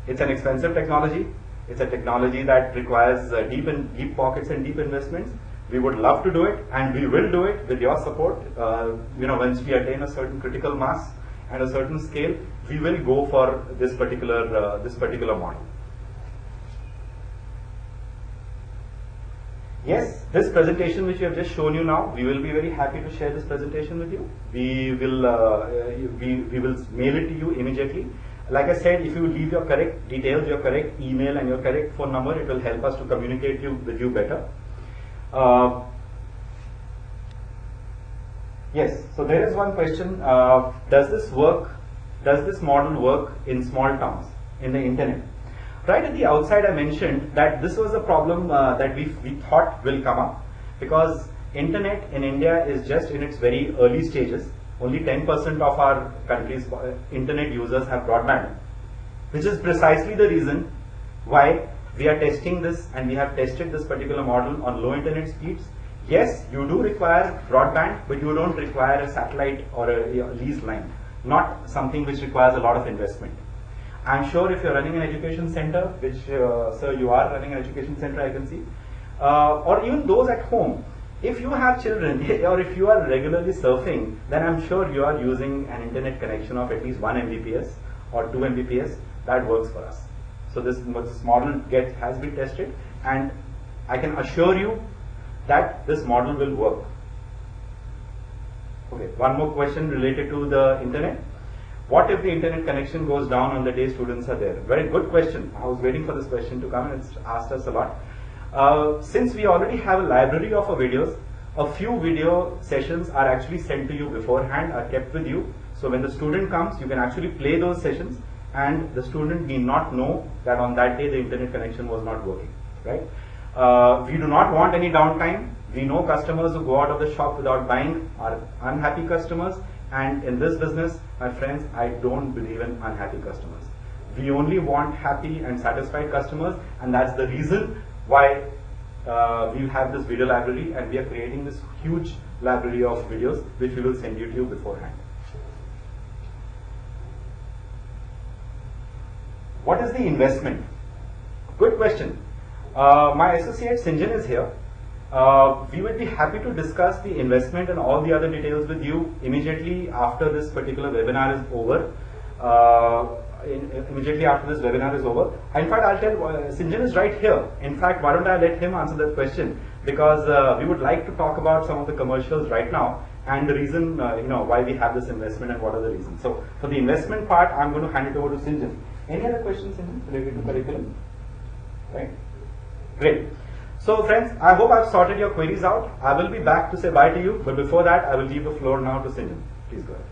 It's an expensive technology. It's a technology that requires deep pockets and deep investments. We would love to do it, and we will do it with your support. Once we attain a certain critical mass and a certain scale, we will go for this particular model. Yes, this presentation which we have just shown you now, we will be very happy to share this presentation with you. We will mail it to you immediately. Like I said, if you leave your correct details, your correct email and your correct phone number, it will help us to communicate with you better. Yes, so there is one question. Does this model work in small towns, in the internet? Right at the outside, I mentioned that this was a problem that we thought will come up, because internet in India is just in its very early stages. Only 10% of our country's internet users have broadband, which is precisely the reason why we are testing this, and we have tested this particular model on low internet speeds. Yes, you do require broadband, but you don't require a satellite or a lease line, not something which requires a lot of investment. I'm sure if you're running an education center, which sir, you are running an education center, I can see, or even those at home. If you have children or if you are regularly surfing, then I'm sure you are using an internet connection of at least 1 Mbps or 2 Mbps. That works for us. So this model has been tested, and I can assure you that this model will work. Okay, one more question related to the internet. What if the internet connection goes down on the day students are there? Very good question. I was waiting for this question to come, and it's asked us a lot. Since we already have a library of videos, a few video sessions are actually sent to you beforehand, are kept with you. So when the student comes, you can actually play those sessions, and the student need not know that on that day the internet connection was not working, right? We do not want any downtime. We know customers who go out of the shop without buying are unhappy customers, and in this business, my friends, I don't believe in unhappy customers. We only want happy and satisfied customers, and that's the reason why we have this video library, and we are creating this huge library of videos which we will send you to beforehand. What is the investment? Good question. My associate Sinjan is here. We will be happy to discuss the investment and all the other details with you immediately after this particular webinar is over. Immediately after this webinar is over. In fact, I'll tell Sinjan is right here. In fact, why don't I let him answer that question, because we would like to talk about some of the commercials right now and the reason why we have this investment and what are the reasons. So for the investment part, I'm going to hand it over to Sinjan. Any other questions, Sinjan, related to curriculum? Right. Great. So friends, I hope I've sorted your queries out. I will be back to say bye to you, but before that, I will leave the floor now to Sinjan. Please go ahead.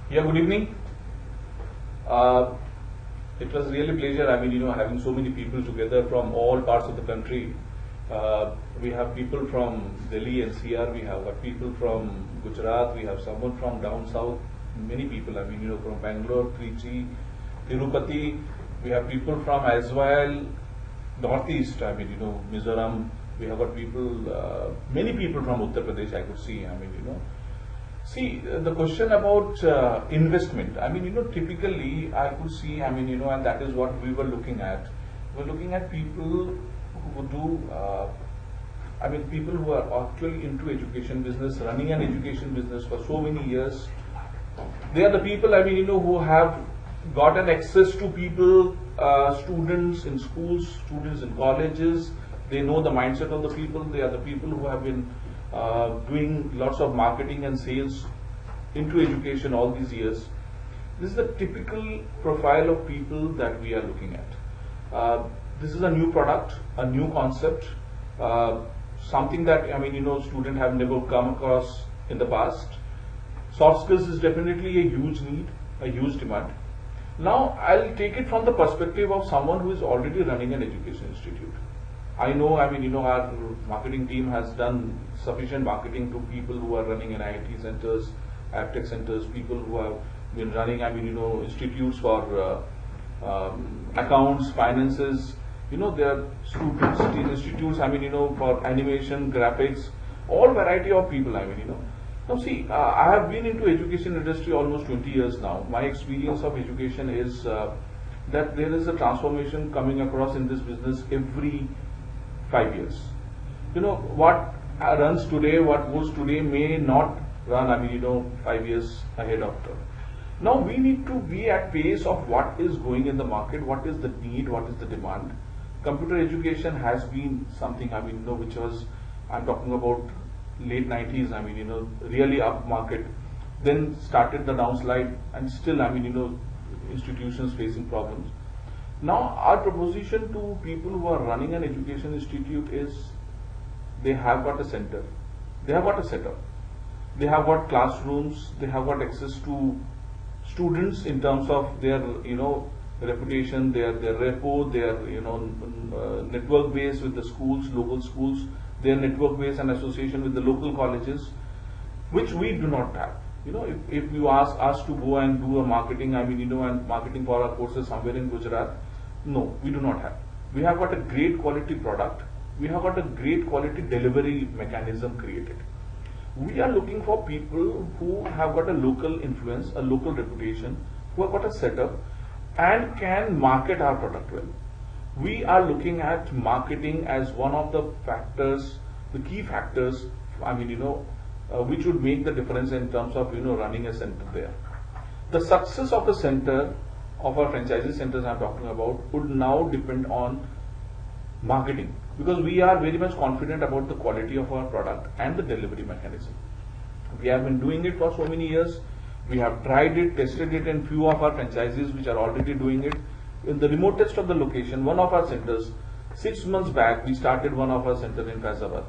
Yeah, good evening. It was really a pleasure, having so many people together from all parts of the country. We have people from Delhi NCR, we have people from Gujarat, we have someone from down south, many people, from Bangalore, Trichy, Tirupati, we have people from as well, northeast, Mizoram, we have got people, many people from Uttar Pradesh I could see, See, the question about investment, typically I could see, and that is what we were looking at. We're looking at people who do, people who are actually into education business, running an education business for so many years. They are the people, who have got an access to people, students in schools, students in colleges. They know the mindset of the people. They are the people who have been doing lots of marketing and sales into education all these years. This is the typical profile of people that we are looking at. This is a new product, a new concept, something that students have never come across in the past. Soft skills is definitely a huge need, a huge demand. Now I'll take it from the perspective of someone who is already running an education institute. I know, our marketing team has done sufficient marketing to people who are running NIIT centers, AppTech centers, people who have been running, institutes for accounts, finances. There are students, institutes, for animation, graphics, all variety of people, Now see, I have been into education industry almost 20 years now. My experience of education is that there is a transformation coming across in this business every 5 years. What runs today, what goes today may not run, 5 years ahead after. Now we need to be at pace of what is going in the market, what is the need, what is the demand. Computer education has been something, which was, I'm talking about late 90s, really up market. Then started the downslide, and still, institutions facing problems. Now our proposition to people who are running an education institute is they have got a center, they have got a setup, they have got classrooms, they have got access to students in terms of their reputation, their repo, their network base with the schools, local schools, their network base and association with the local colleges, which we do not have. If you ask us to go and do a marketing, and marketing for our courses somewhere in Gujarat, no, we do not have. We have got a great quality product. We have got a great quality delivery mechanism created. We are looking for people who have got a local influence, a local reputation, who have got a setup and can market our product well. We are looking at marketing as one of the factors, the key factors, which would make the difference in terms of, running a center there. The success of a center, of our franchisee centers I'm talking about, would now depend on marketing, because we are very much confident about the quality of our product and the delivery mechanism. We have been doing it for so many years. We have tried it, tested it in few of our franchisees which are already doing it. In the remotest of the location, one of our centers, 6 months back, we started one of our centers in Faizabad.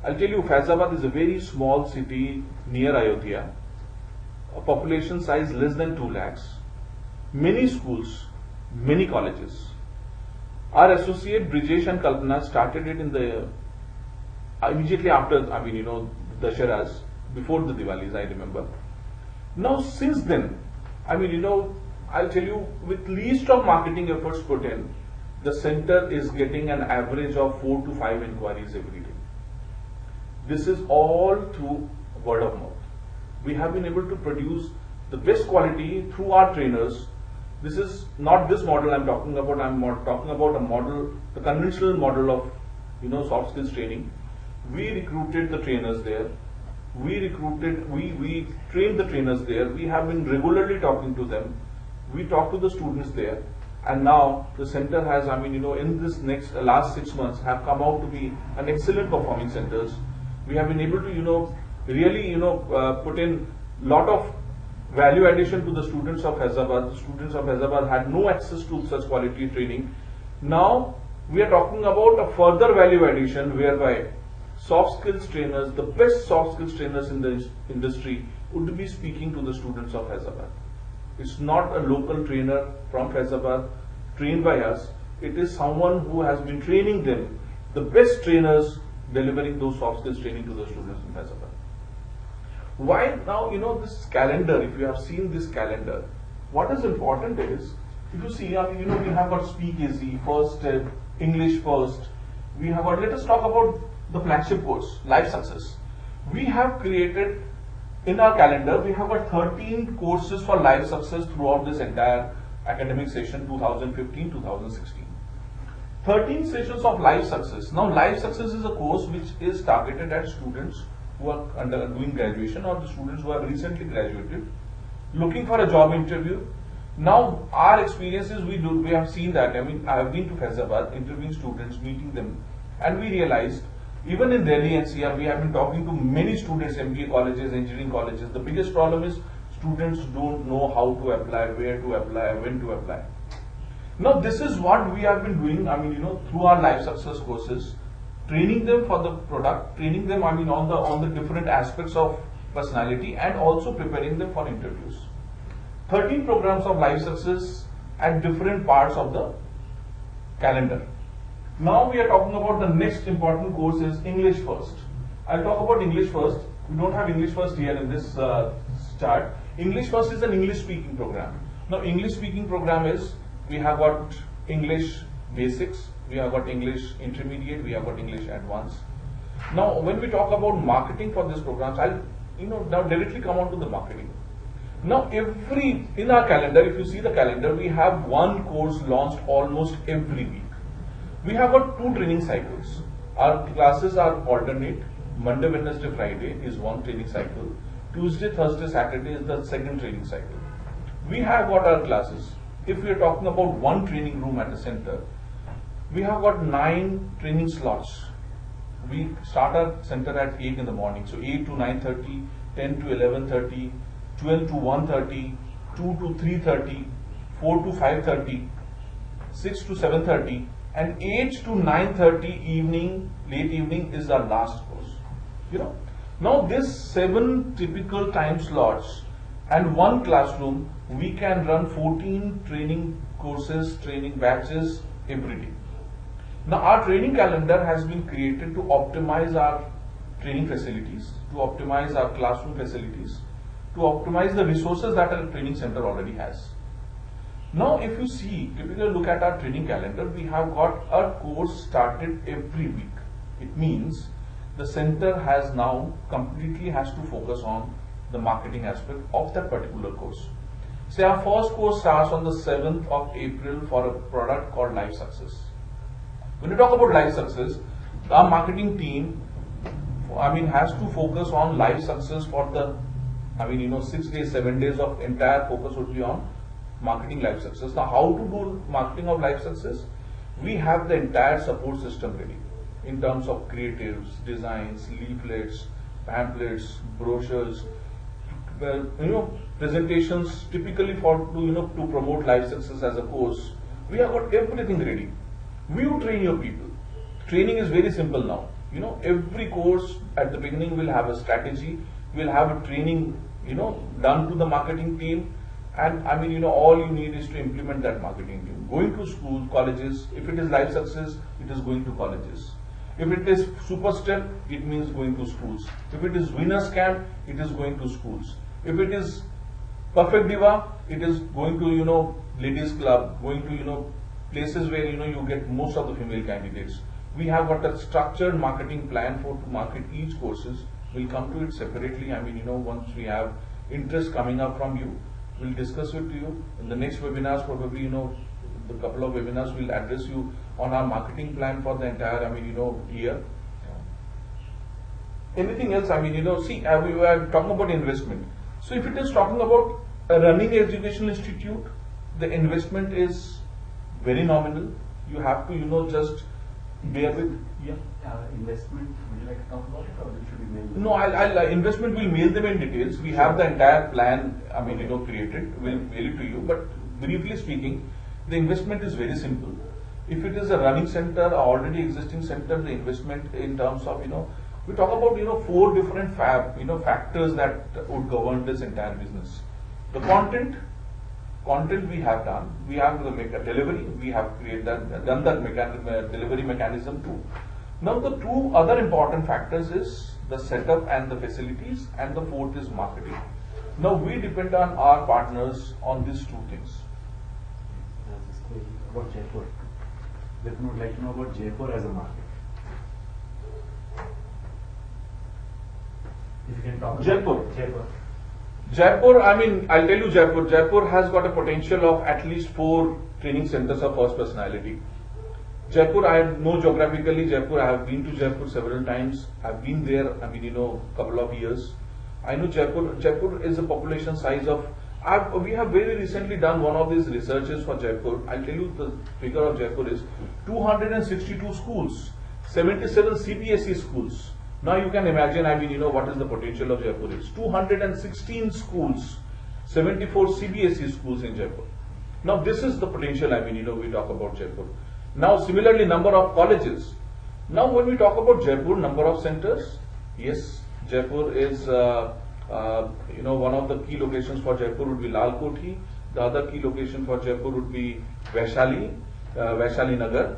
I'll tell you, Faizabad is a very small city near Ayodhya, a population size less than 2 lakhs, many schools, many colleges. Our associate Brijesh and Kalpana started it in the immediately after, Dasharas, before the Diwalis, I remember. Now, since then, I'll tell you, with least of marketing efforts put in, the center is getting an average of 4 to 5 inquiries every day. This is all through word of mouth. We have been able to produce the best quality through our trainers. This is not this model I'm talking about. I'm talking about a model, the conventional model of, soft skills training. We recruited the trainers there. We trained the trainers there. We have been regularly talking to them. We talk to the students there. And now the center has, in this last 6 months have come out to be an excellent performing centers. We have been able to, really, put in lot of value addition to the students of Faizabad. The students of Faizabad had no access to such quality training. Now we are talking about a further value addition whereby soft skills trainers, the best soft skills trainers in the industry, would be speaking to the students of Faizabad. It's not a local trainer from Faizabad trained by us. It is someone who has been training them, the best trainers delivering those soft skills training to the students in Faizabad. Why now, this calendar, if you have seen this calendar, what is important is, if you see, we have got Speak Easy, First Step, English First. We have got, let us talk about the flagship course, Life Success. We have created, in our calendar, we have got 13 courses for life success throughout this entire academic session 2015-2016. 13 sessions of life success. Now, life success is a course which is targeted at students who are doing graduation or the students who have recently graduated, looking for a job interview. Now, our experiences, we have seen that. I have been to Faizabad, interviewing students, meeting them, and we realized, even in Delhi NCR, we have been talking to many students, MBA colleges, engineering colleges. The biggest problem is students don't know how to apply, where to apply, when to apply. Now, this is what we have been doing, through our life success courses, training them for the product, training them, on the different aspects of personality, and also preparing them for interviews. 13 programs of life success at different parts of the calendar. Now we are talking about the next important course is English First. I'll talk about English First. We don't have English First here in this chart. English First is an English speaking program. Now, English speaking program is, we have got English Basics, we have got English Intermediate, we have got English Advanced. Now, when we talk about marketing for these programs, I'll now directly come on to the marketing. Now, in our calendar, if you see the calendar, we have one course launched almost every week. We have got 2 training cycles. Our classes are alternate. Monday, Wednesday, Friday is one training cycle. Tuesday, Thursday, Saturday is the second training cycle. We have got our classes. If we are talking about one training room at the center, we have got 9 training slots. We start our center at 8 in the morning. So 8 to 9:30, 10 to 11:30, 12 to 1:30, 2 to 3:30, 4 to 5:30, 6 to 7:30, and 8 to 9:30 late evening is our last course. Now this 7 typical time slots and one classroom, we can run 14 training courses, training batches every day. Now, our training calendar has been created to optimize our training facilities, to optimize our classroom facilities, to optimize the resources that our training center already has. Now, if you see, typically look at our training calendar, we have got a course started every week. It means the center has now completely has to focus on the marketing aspect of that particular course. Say our first course starts on the 7th of April for a product called Life Success. When you talk about Life Success, our marketing team, has to focus on Life Success for the, 6 days, 7 days of entire focus would be on marketing Life Success. Now, how to do marketing of Life Success? We have the entire support system ready in terms of creatives, designs, leaflets, pamphlets, brochures, presentations typically to promote Life Success as a course. We have got everything ready. We will train your people. Training is very simple now. Every course at the beginning will have a strategy. We'll have a training, done to the marketing team. And all you need is to implement that marketing team. Going to schools, colleges. If it is Life Success, it is going to colleges. If it is Super Step, it means going to schools. If it is Winners Camp, it is going to schools. If it is Perfect Diva, it is going to, ladies club, going to, places where, you get most of the female candidates. We have got a structured marketing plan to market each courses. We'll come to it separately. Once we have interest coming up from you, we'll discuss it to you. In the next webinars, probably, the couple of webinars will address you on our marketing plan for the entire, year. Anything else, see, we were talking about investment. So if it is talking about a running educational institute, the investment is very nominal. You have to, just bear with. Yeah. Investment, would you like to talk about it, or should we mail them? No, I'll investment, we'll mail them in details. We have the entire plan, created. We'll mail it to you. But briefly speaking, the investment is very simple. If it is a running center, or already existing center, the investment in terms of, we talk about, 4 different factors that would govern this entire business. The content we have done. We have the delivery. We have done that delivery mechanism too. Now the 2 other important factors is the setup and the facilities, and the 4th is marketing. Now we depend on our partners on these 2 things. This query about Jaipur. Vipin would like to know about Jaipur as a market. If you can talk about Jaipur. Jaipur, I'll tell you Jaipur. Jaipur has got a potential of at least 4 training centers of First Personality. Jaipur, I know geographically Jaipur. I have been to Jaipur several times. I've been there, couple of years. I know Jaipur. Jaipur is a population size of. We have very recently done one of these researches for Jaipur. I'll tell you the figure of Jaipur is 262 schools, 77 CBSE schools. Now you can imagine, what is the potential of Jaipur is. 216 schools, 74 CBSE schools in Jaipur. Now this is the potential, we talk about Jaipur. Now similarly, number of colleges. Now when we talk about Jaipur, number of centers, yes, Jaipur is, one of the key locations for Jaipur would be Lal Koti. The other key location for Jaipur would be Vaishali Nagar.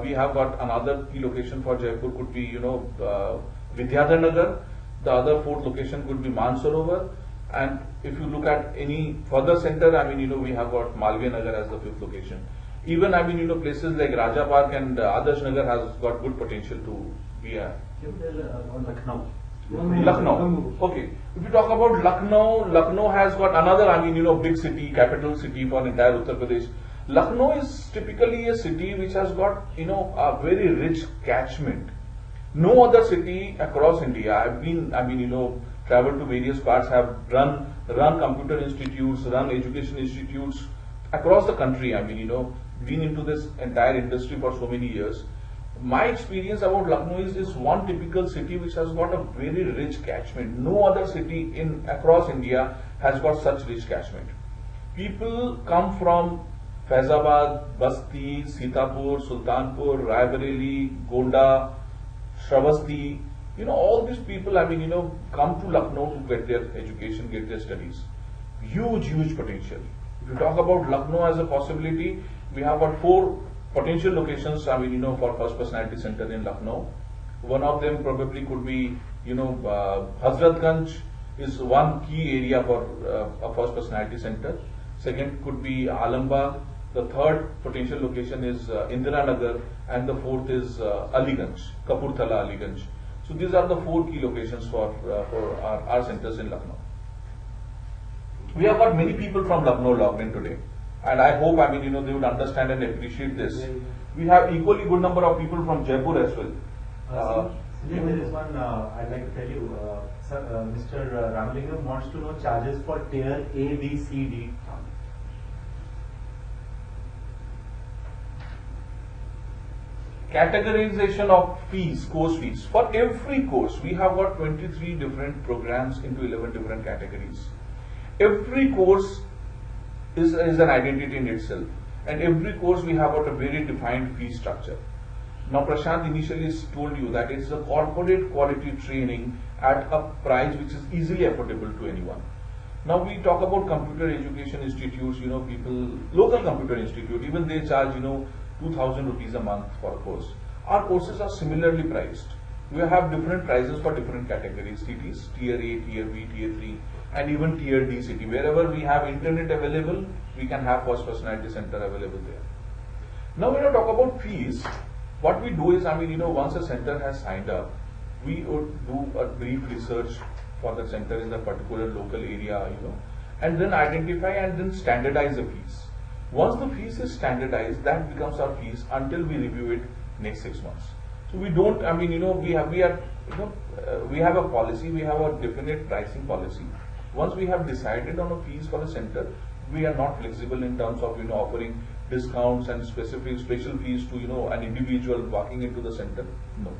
We have got another key location for Jaipur could be, Vidyadhar Nagar. The other 4th location could be Mansarovar. And if you look at any further center, we have got Malviya Nagar as the 5th location. Even, places like Raja Park and Adarsh Nagar has got good potential to be a. Lucknow. Lucknow. Okay. If you talk about Lucknow, Lucknow has got another, big city, capital city for entire Uttar Pradesh. Lucknow is typically a city which has got, a very rich catchment. No other city across India. I've been, traveled to various parts, have run computer institutes, run education institutes across the country. Been into this entire industry for so many years. My experience about Lucknow is one typical city which has got a very rich catchment. No other city across India has got such rich catchment. People come from Faizabad, Basti, Sitapur, Sultanpur, Raebareli, Gonda, Shravasti. All these people, come to Lucknow to get their education, get their studies. Huge potential. If you talk about Lucknow as a possibility, we have got 4 potential locations, for First Personality Center in Lucknow. One of them probably could be, Hazratganj is one key area for a First Personality Center. Second could be Alambagh. The 3rd potential location is Indira Nagar, and the 4th is Aliganj, Kapurthala Aliganj. So these are the 4 key locations for our centers in Lucknow. We have got many people from Lucknow logged in today, and I hope, I mean, they would understand and appreciate this. We have equally good number of people from Jaipur as well. There is one I'd like to tell you. Mr. Ramalingam wants to know charges for tier A, B, C, D. Categorization of fees, course fees. For every course, we have got 23 different programs into 11 different categories. Every course is an identity in itself, and every course we have got a very defined fee structure. Now, Prashant initially told you that it's a corporate quality training at a price which is easily affordable to anyone. Now, we talk about computer education institutes, people, local computer institute, even they charge, 2,000 rupees a month for a course. Our courses are similarly priced. We have different prices for different categories, cities, tier A, tier B, tier 3, and even tier D city. Wherever we have internet available, we can have First Personality Center available there. Now, when I talk about fees, what we do is, once a center has signed up, we would do a brief research for the center in the particular local area, and then identify and then standardize the fees. Once the fees is standardized, that becomes our fees until we review it next 6 months. So we don't, we have a policy, we have a definite pricing policy. Once we have decided on a fees for a center, we are not flexible in terms of, offering discounts and special fees to, an individual walking into the center. No.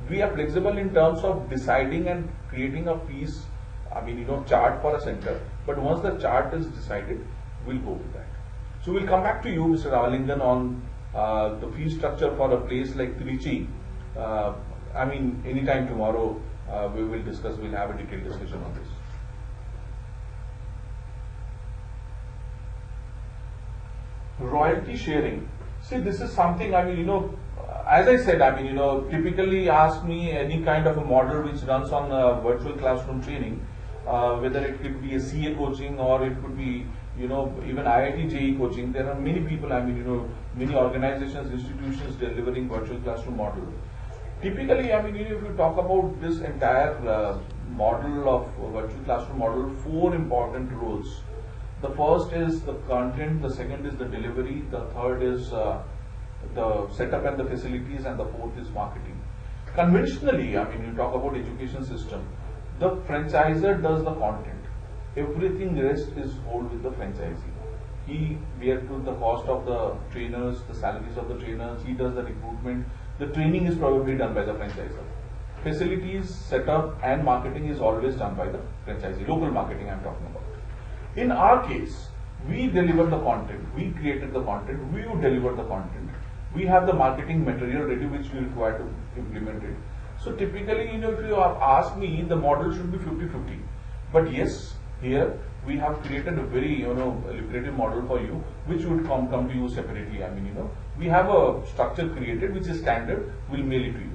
We are flexible in terms of deciding and creating a fees, chart for a center. But once the chart is decided, we'll go with that. So we'll come back to you, Mr. Ravalingam, on the fee structure for a place like Trichy. Anytime tomorrow we will discuss, we'll have a detailed discussion on this. Royalty sharing. See, this is something, as I said, typically ask me any kind of a model which runs on virtual classroom training, whether it could be a CA coaching or it could be, even IIT JEE coaching. There are many people, many organizations, institutions delivering virtual classroom model. Typically, if you talk about this entire model of virtual classroom model, 4 important roles. The first is the content, the second is the delivery, the third is the setup and the facilities, and the fourth is marketing. Conventionally, you talk about education system, the franchisor does the content. Everything rest is hold with the franchisee. He bears the cost of the trainers, the salaries of the trainers, he does the recruitment. The training is probably done by the franchisor. Facilities, setup and marketing is always done by the franchisee. Local marketing I'm talking about. In our case, we deliver the content, we created the content, we would deliver the content. We have the marketing material ready which we require to implement it. So typically, if you ask me, the model should be 50-50. But yes, here we have created a very lucrative model for you, which would come to you separately. We have a structure created which is standard. We'll mail it to you.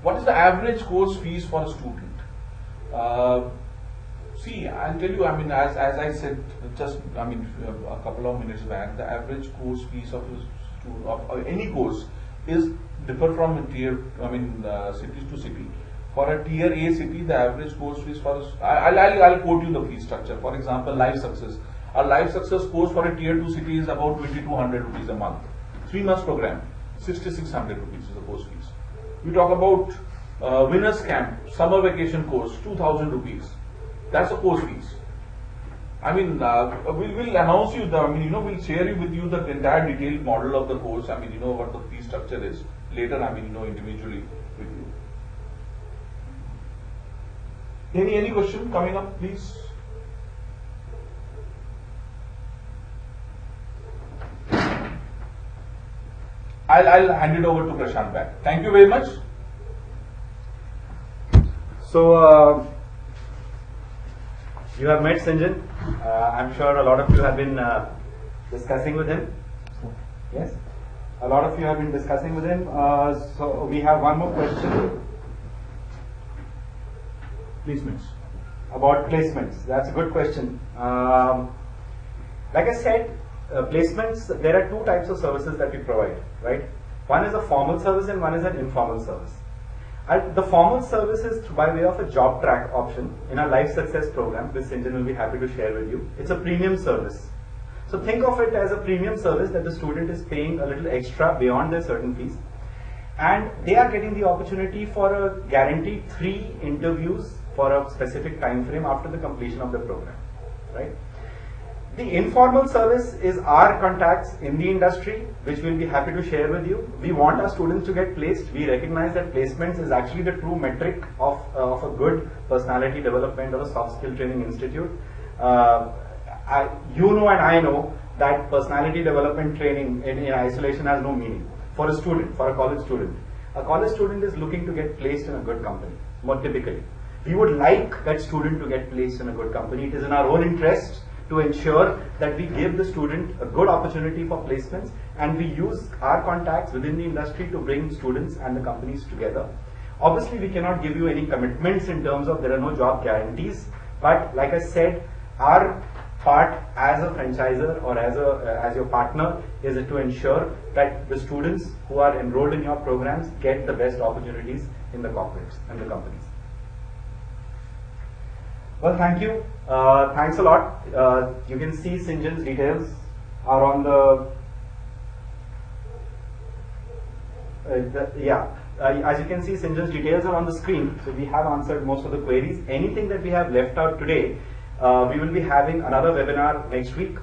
What is the average course fees for a student? See, I'll tell you, as I said just, a couple of minutes back, the average course fees of any course is differ from tier, cities to city. For a tier A city, the average course fees for, I'll quote you the fee structure. For example, Life Success. A Life Success course for a tier 2 city is about 2,200 rupees a month. 3 months program, 6,600 rupees is the course fees. We talk about Winners Camp, summer vacation course, 2,000 rupees. That's the course fees. We'll announce you we'll share with you the entire detailed model of the course. What the fee structure is later. Individually with you. Any question coming up, please? I'll hand it over to Prashant back. Thank you very much. So, you have met Sanjan. I'm sure a lot of you have been discussing with him. Yes? A lot of you have been discussing with him. So, we have one more question. Please, miss. about placements. That's a good question. Like I said, placements, there are two types of services that we provide, right? One is a formal service and one is an informal service. The formal service is by way of a job track option in our Life Success program, which Sinjan will be happy to share with you. It's a premium service. So think of it as a premium service that the student is paying a little extra beyond their certain fees. And they are getting the opportunity for a guaranteed 3 interviews for a specific time frame after the completion of the program, right? The informal service is our contacts in the industry, which we'll be happy to share with you. We want our students to get placed. We recognize that placements is actually the true metric of a good personality development or a soft skill training institute. You know and I know that personality development training in isolation has no meaning for a student, for a college student. A college student is looking to get placed in a good company, more typically. We would like that student to get placed in a good company. It is in our own interest to ensure that we give the student a good opportunity for placements, and we use our contacts within the industry to bring students and the companies together. Obviously, we cannot give you any commitments in terms of there are no job guarantees, but like I said, our part as a franchisor or as your partner is to ensure that the students who are enrolled in your programs get the best opportunities in the corporates and the companies. Well, thank you. Thanks a lot. You can see Sinjan's details are on the, as you can see, Sinjan's details are on the screen. So we have answered most of the queries. Anything that we have left out today, we will be having another webinar next week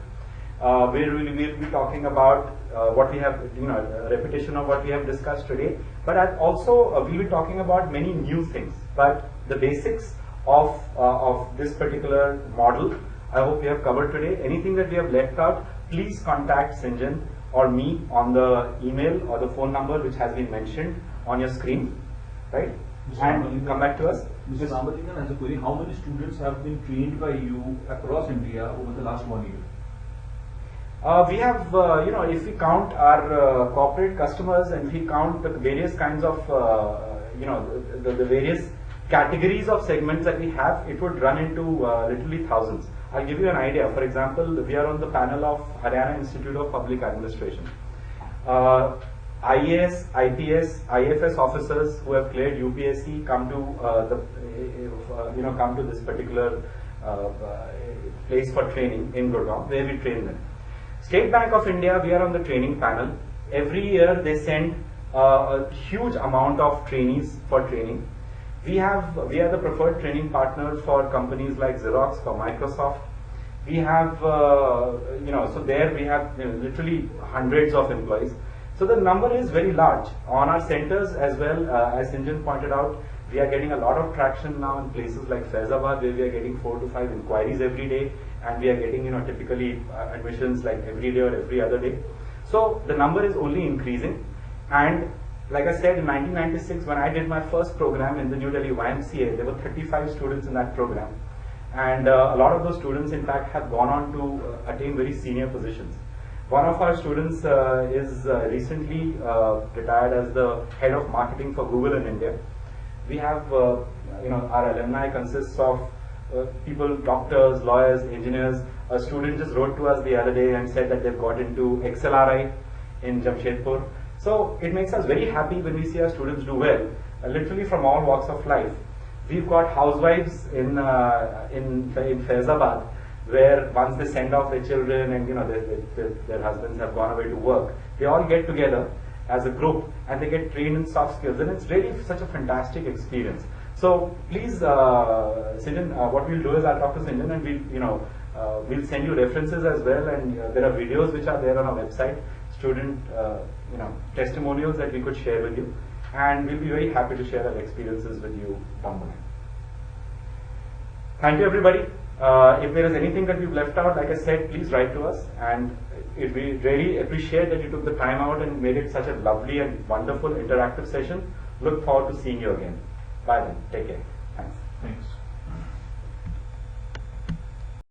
where we will be talking about what we have, a repetition of what we have discussed today. But also we'll be talking about many new things. But the basics of this particular model, I hope we have covered today. Anything that we have left out, please contact Sinjan or me on the email or the phone number which has been mentioned on your screen, right? And come back to us. Mr. Ramalingam has a query. How many students have been trained by you across India over the last 1 year? We have, if we count our corporate customers and if we count the various kinds of, the various categories of segments that we have, it would run into literally thousands. I'll give you an idea. For example, we are on the panel of Haryana Institute of Public Administration. IAS, IPS, IFS officers who have cleared UPSC come to come to this particular place for training in Gurgaon, where we train them. State Bank of India, we are on the training panel. Every year they send a huge amount of trainees for training. We are the preferred training partner for companies like Xerox, for Microsoft. We have, so there we have literally hundreds of employees. So the number is very large. On our centers as well, as Sinjan pointed out, we are getting a lot of traction now in places like Faizabad, where we are getting 4 to 5 inquiries every day, and we are getting, typically admissions like every day or every other day. So the number is only increasing. And like I said, in 1996, when I did my first program in the New Delhi YMCA, there were 35 students in that program. And a lot of those students, in fact, have gone on to attain very senior positions. One of our students is recently retired as the head of marketing for Google in India. We have, our alumni consists of people, doctors, lawyers, engineers. A student just wrote to us the other day and said that they've got into XLRI in Jamshedpur. So it makes us very happy when we see our students do well, literally from all walks of life. We've got housewives in Faizabad, where once they send off their children and their husbands have gone away to work, they all get together as a group and they get trained in soft skills, and it's really such a fantastic experience. So please, Sinjan, what we'll do is I'll talk to Sinjan and we'll send you references as well, and there are videos which are there on our website, student testimonials that we could share with you, and we'll be very happy to share our experiences with you down the line. Thank you, everybody. If there is anything that we've left out, like I said, please write to us, and we really appreciate that you took the time out and made it such a lovely and wonderful interactive session. Look forward to seeing you again. Bye then. Take care.